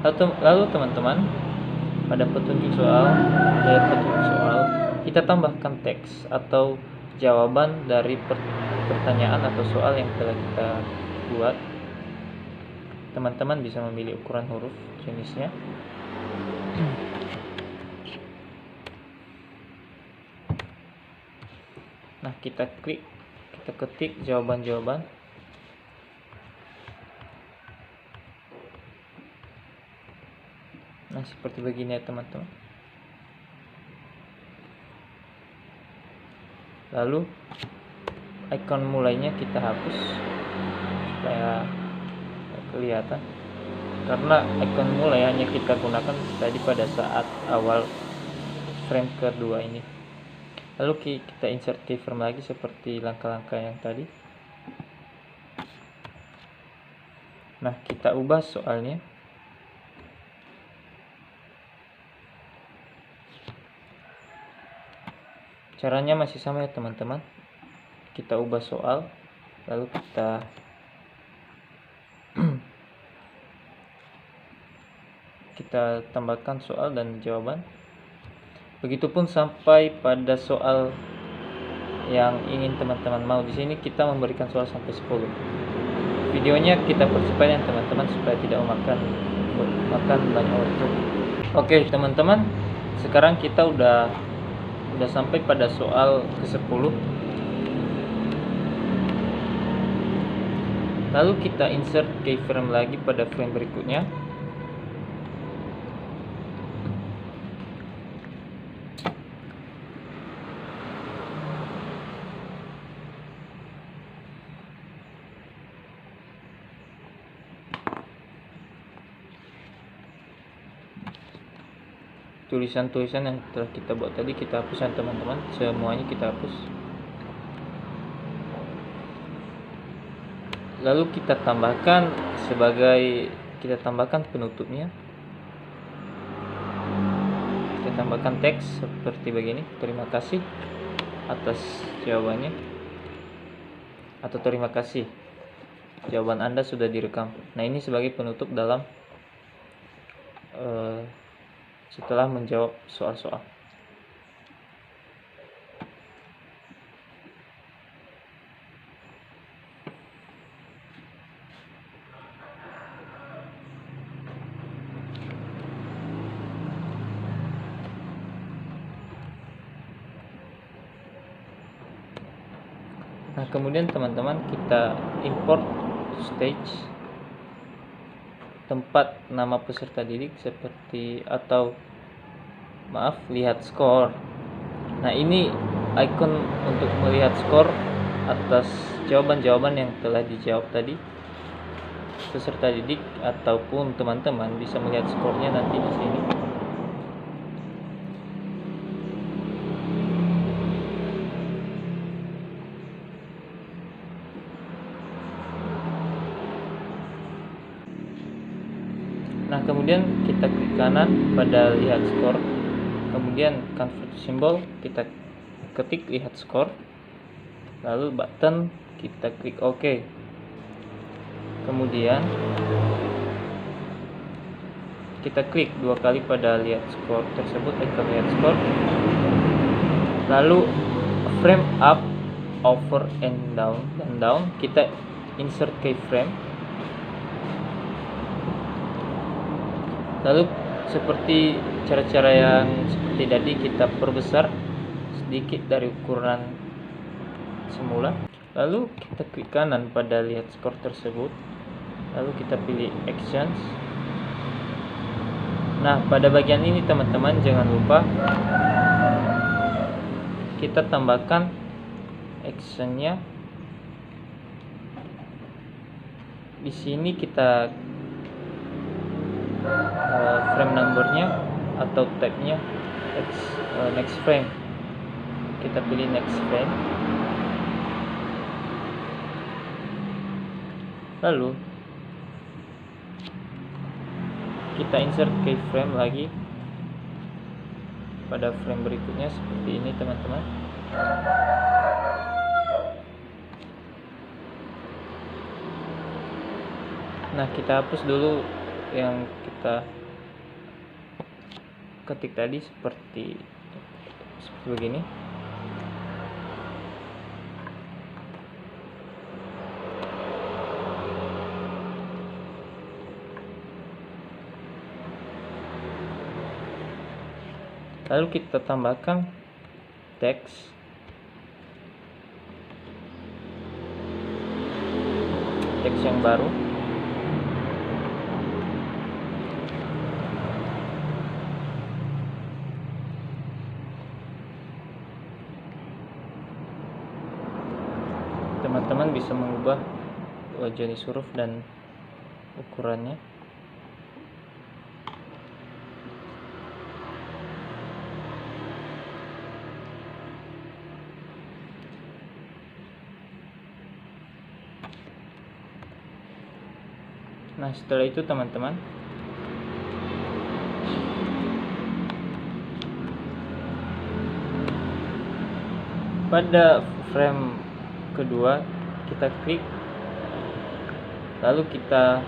Lalu teman-teman, pada petunjuk soal, kita tambahkan teks atau jawaban dari pertanyaan atau soal yang telah kita buat. Teman-teman bisa memilih ukuran huruf jenisnya. Nah, kita ketik jawaban-jawaban. Nah, seperti begini ya teman-teman. Lalu icon mulainya kita hapus supaya kelihatan, karena icon mulai hanya kita gunakan tadi pada saat awal frame kedua ini. Lalu kita insert keyframe lagi seperti langkah-langkah yang tadi. Nah, kita ubah soalnya. Caranya masih sama ya teman-teman. Kita ubah soal, lalu kita tambahkan soal dan jawaban. Begitupun sampai pada soal yang ingin teman-teman mau. Di sini kita memberikan soal sampai 10. Videonya kita percepat ya teman-teman supaya tidak memakan banyak waktu. Oke teman-teman, sekarang kita udah sampai pada soal ke-10. Lalu kita insert keyframe lagi pada frame berikutnya. Tulisan-tulisan yang telah kita buat tadi kita hapus ya teman-teman, semuanya kita hapus. Lalu kita tambahkan penutupnya. Kita tambahkan teks seperti begini. Terima kasih atas jawabannya, atau terima kasih jawaban Anda sudah direkam. Nah, ini sebagai penutup dalam setelah menjawab soal-soal. Nah, kemudian teman-teman kita import stage, tempat nama peserta didik seperti lihat skor. Nah, ini icon untuk melihat skor atas jawaban-jawaban yang telah dijawab tadi. Peserta didik ataupun teman-teman bisa melihat skornya nanti di sini. Nah, kemudian kita klik kanan pada lihat skor, kemudian convert to symbol, kita ketik lihat skor, lalu button kita klik OK. Kemudian kita klik 2 kali pada lihat skor tersebut, icon lihat skor, lalu frame up, over and down, kita insert keyframe. Lalu seperti cara-cara yang seperti tadi, kita perbesar sedikit dari ukuran semula. Lalu kita klik kanan pada lihat skor tersebut, lalu kita pilih actions. Nah, pada bagian ini teman-teman jangan lupa kita tambahkan actionnya. Di sini kita frame numbernya atau tabnya next frame, kita pilih next frame, lalu kita insert keyframe lagi pada frame berikutnya seperti ini teman-teman. Nah, kita hapus dulu yang kita ketik tadi seperti begini. Lalu kita tambahkan teks yang baru. teman-teman bisa mengubah jenis huruf dan ukurannya. Nah, setelah itu teman-teman, pada frame kedua kita klik, lalu kita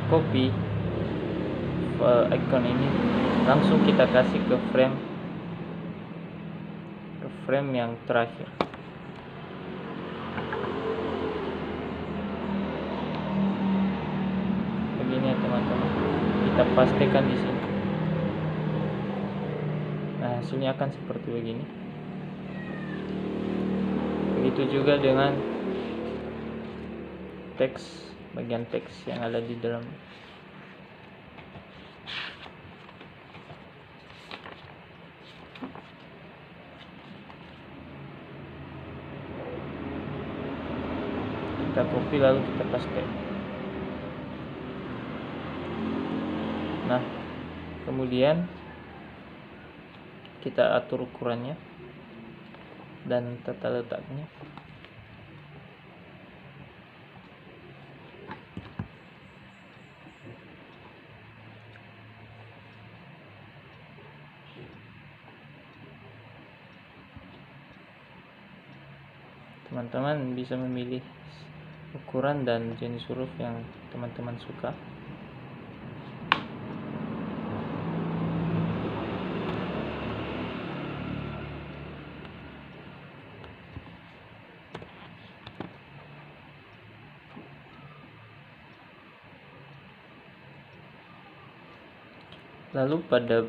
copy icon ini, langsung kita kasih ke frame yang terakhir. Begini ya teman-teman, kita pastikan di sini. Nah, hasilnya akan seperti begini. Begitu juga dengan teks, bagian teks yang ada di dalam. Kita copy lalu kita paste. Nah, kemudian kita atur ukurannya dan tata letaknya. Teman-teman bisa memilih ukuran dan jenis huruf yang teman-teman suka. Lalu pada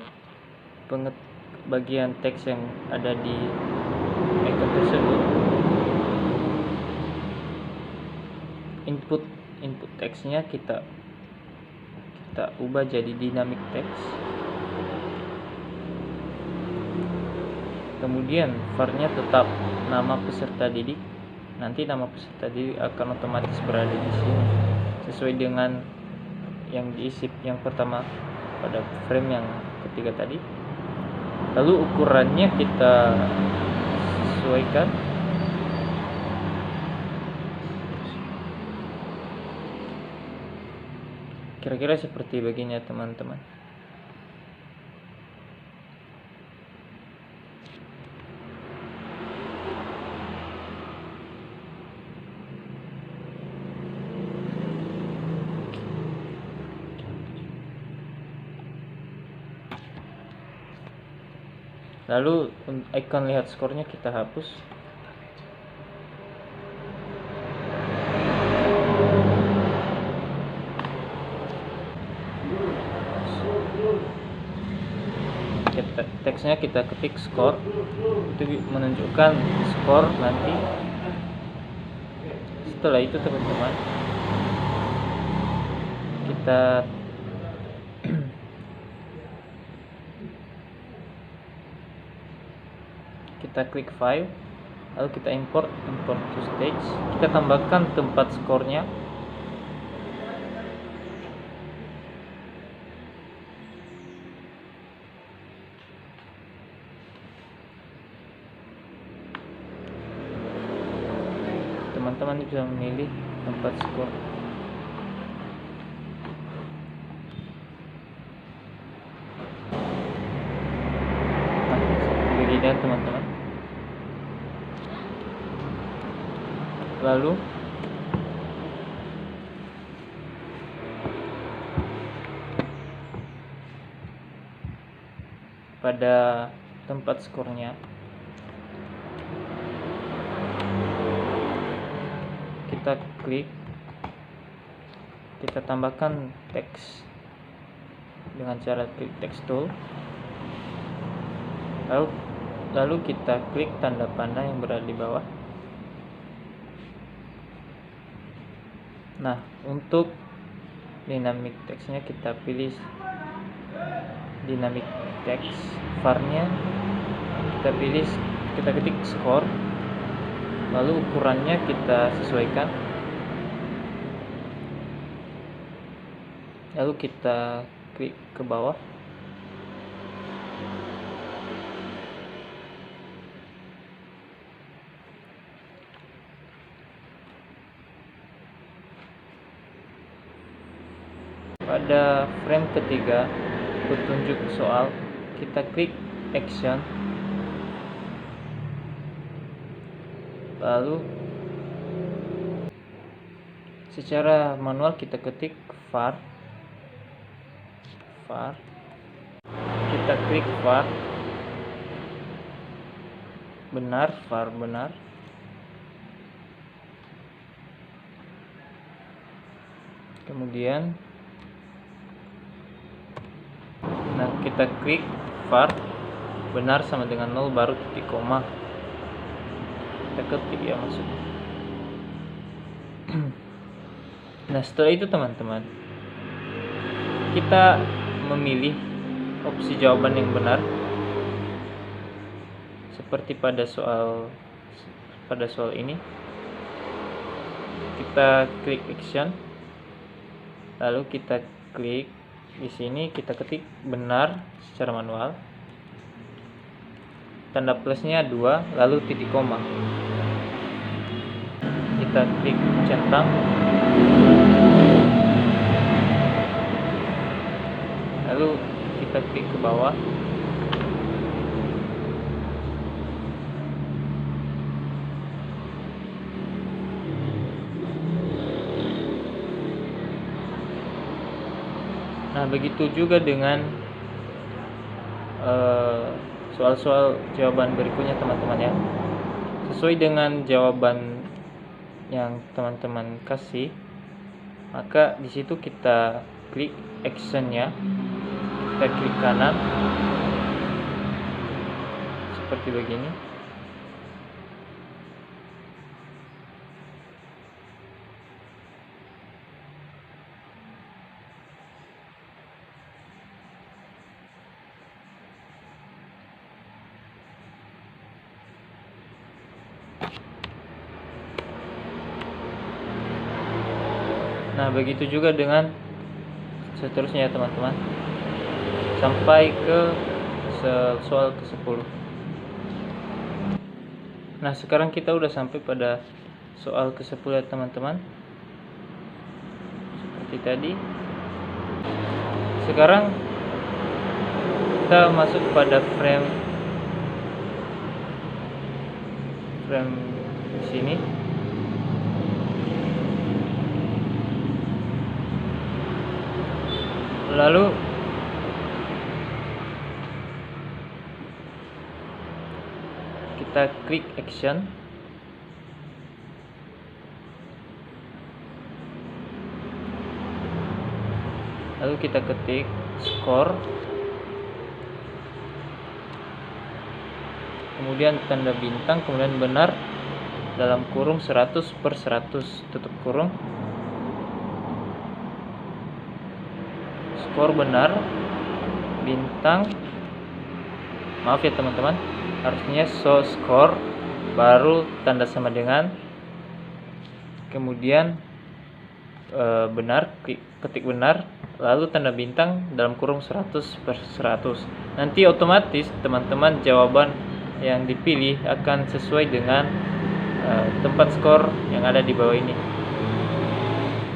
bagian teks yang ada di icon tersebut, input teksnya kita ubah jadi dynamic text. Kemudian var-nya tetap nama peserta didik. Nanti nama peserta didik akan otomatis berada di sini sesuai dengan yang diisi yang pertama pada frame yang ketiga tadi. Lalu ukurannya kita sesuaikan. Kira-kira seperti begini ya teman-teman. Lalu icon lihat skornya kita hapus. Teksnya kita ketik skor, itu menunjukkan skor nanti. Setelah itu teman-teman, kita klik file, lalu kita import to stage, kita tambahkan tempat skornya. Teman-teman bisa memilih tempat skor. Begini ya teman-teman. Lalu pada tempat skornya kita klik, kita tambahkan teks dengan cara klik text tool, lalu kita klik tanda panah yang berada di bawah. Nah, untuk dynamic text-nya kita pilih dynamic text, var-nya kita ketik skor, lalu ukurannya kita sesuaikan, lalu kita klik ke bawah. Pada frame ketiga petunjuk soal, kita klik action, lalu secara manual kita ketik var, kita klik var benar, kemudian kita klik var benar sama dengan 0 baru titik koma, kita ketik ya maksudnya. Nah setelah itu teman-teman, kita memilih opsi jawaban yang benar seperti pada soal ini. Kita klik action, lalu kita klik di sini, kita ketik benar secara manual, tanda plusnya 2 lalu titik koma, kita klik centang, lalu kita klik ke bawah, nah begitu juga dengan soal-soal jawaban berikutnya teman-teman ya. Sesuai dengan jawaban yang teman-teman kasih, maka di situ kita klik actionnya, kita klik kanan seperti begini. Nah begitu juga dengan seterusnya ya teman-teman, sampai ke soal ke-10. Nah sekarang kita udah sampai pada soal ke-10 ya teman-teman, seperti tadi. Sekarang kita masuk pada frame di sini. Lalu kita klik action, lalu kita ketik skor, kemudian tanda bintang, kemudian benar dalam kurung 100/100 tutup kurung, skor benar, bintang, maaf ya teman-teman, harusnya so skor baru tanda sama dengan, kemudian benar, ketik benar, lalu tanda bintang dalam kurung 100/100. Nanti otomatis teman-teman jawaban yang dipilih akan sesuai dengan tempat skor yang ada di bawah ini.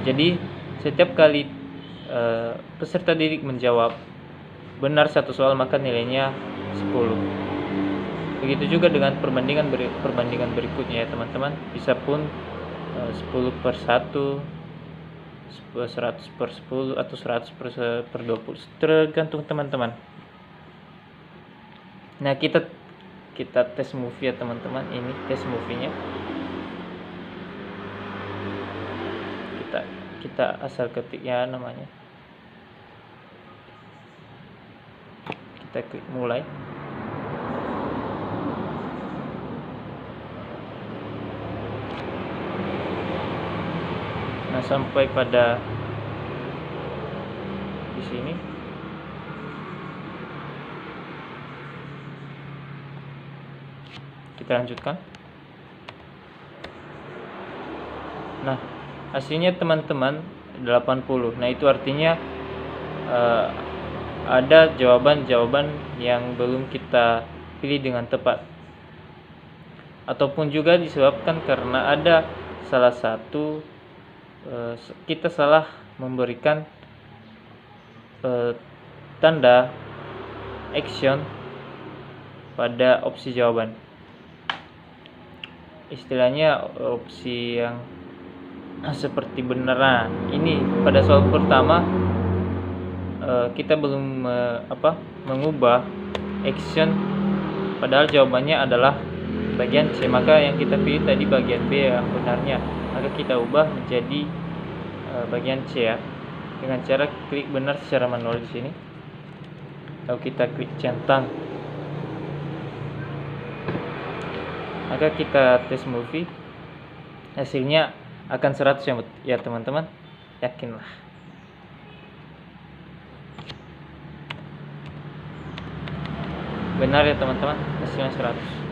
Jadi setiap kali peserta didik menjawab benar satu soal maka nilainya 10. Begitu juga dengan perbandingan berikutnya ya teman-teman, bisa pun 10/1, 100/10 atau 100/20, tergantung teman-teman. Nah kita tes movie ya teman-teman, ini tes movie-nya. Kita asal ketik ya namanya, kita klik mulai. Nah sampai pada di sini kita lanjutkan. Nah, hasilnya teman-teman 80. Nah, itu artinya ada jawaban-jawaban yang belum kita pilih dengan tepat, ataupun juga disebabkan karena ada salah satu kita salah memberikan tanda action pada opsi jawaban. Istilahnya opsi yang seperti benar. Nah, ini pada soal pertama kita belum mengubah action, padahal jawabannya adalah bagian C, maka yang kita pilih tadi bagian B yang benarnya, maka kita ubah menjadi bagian C ya, dengan cara klik benar secara manual di sini. Lalu kita klik centang, maka kita tes movie, hasilnya akan 100 ya teman-teman, yakinlah. Benar ya teman-teman, hasilnya 100.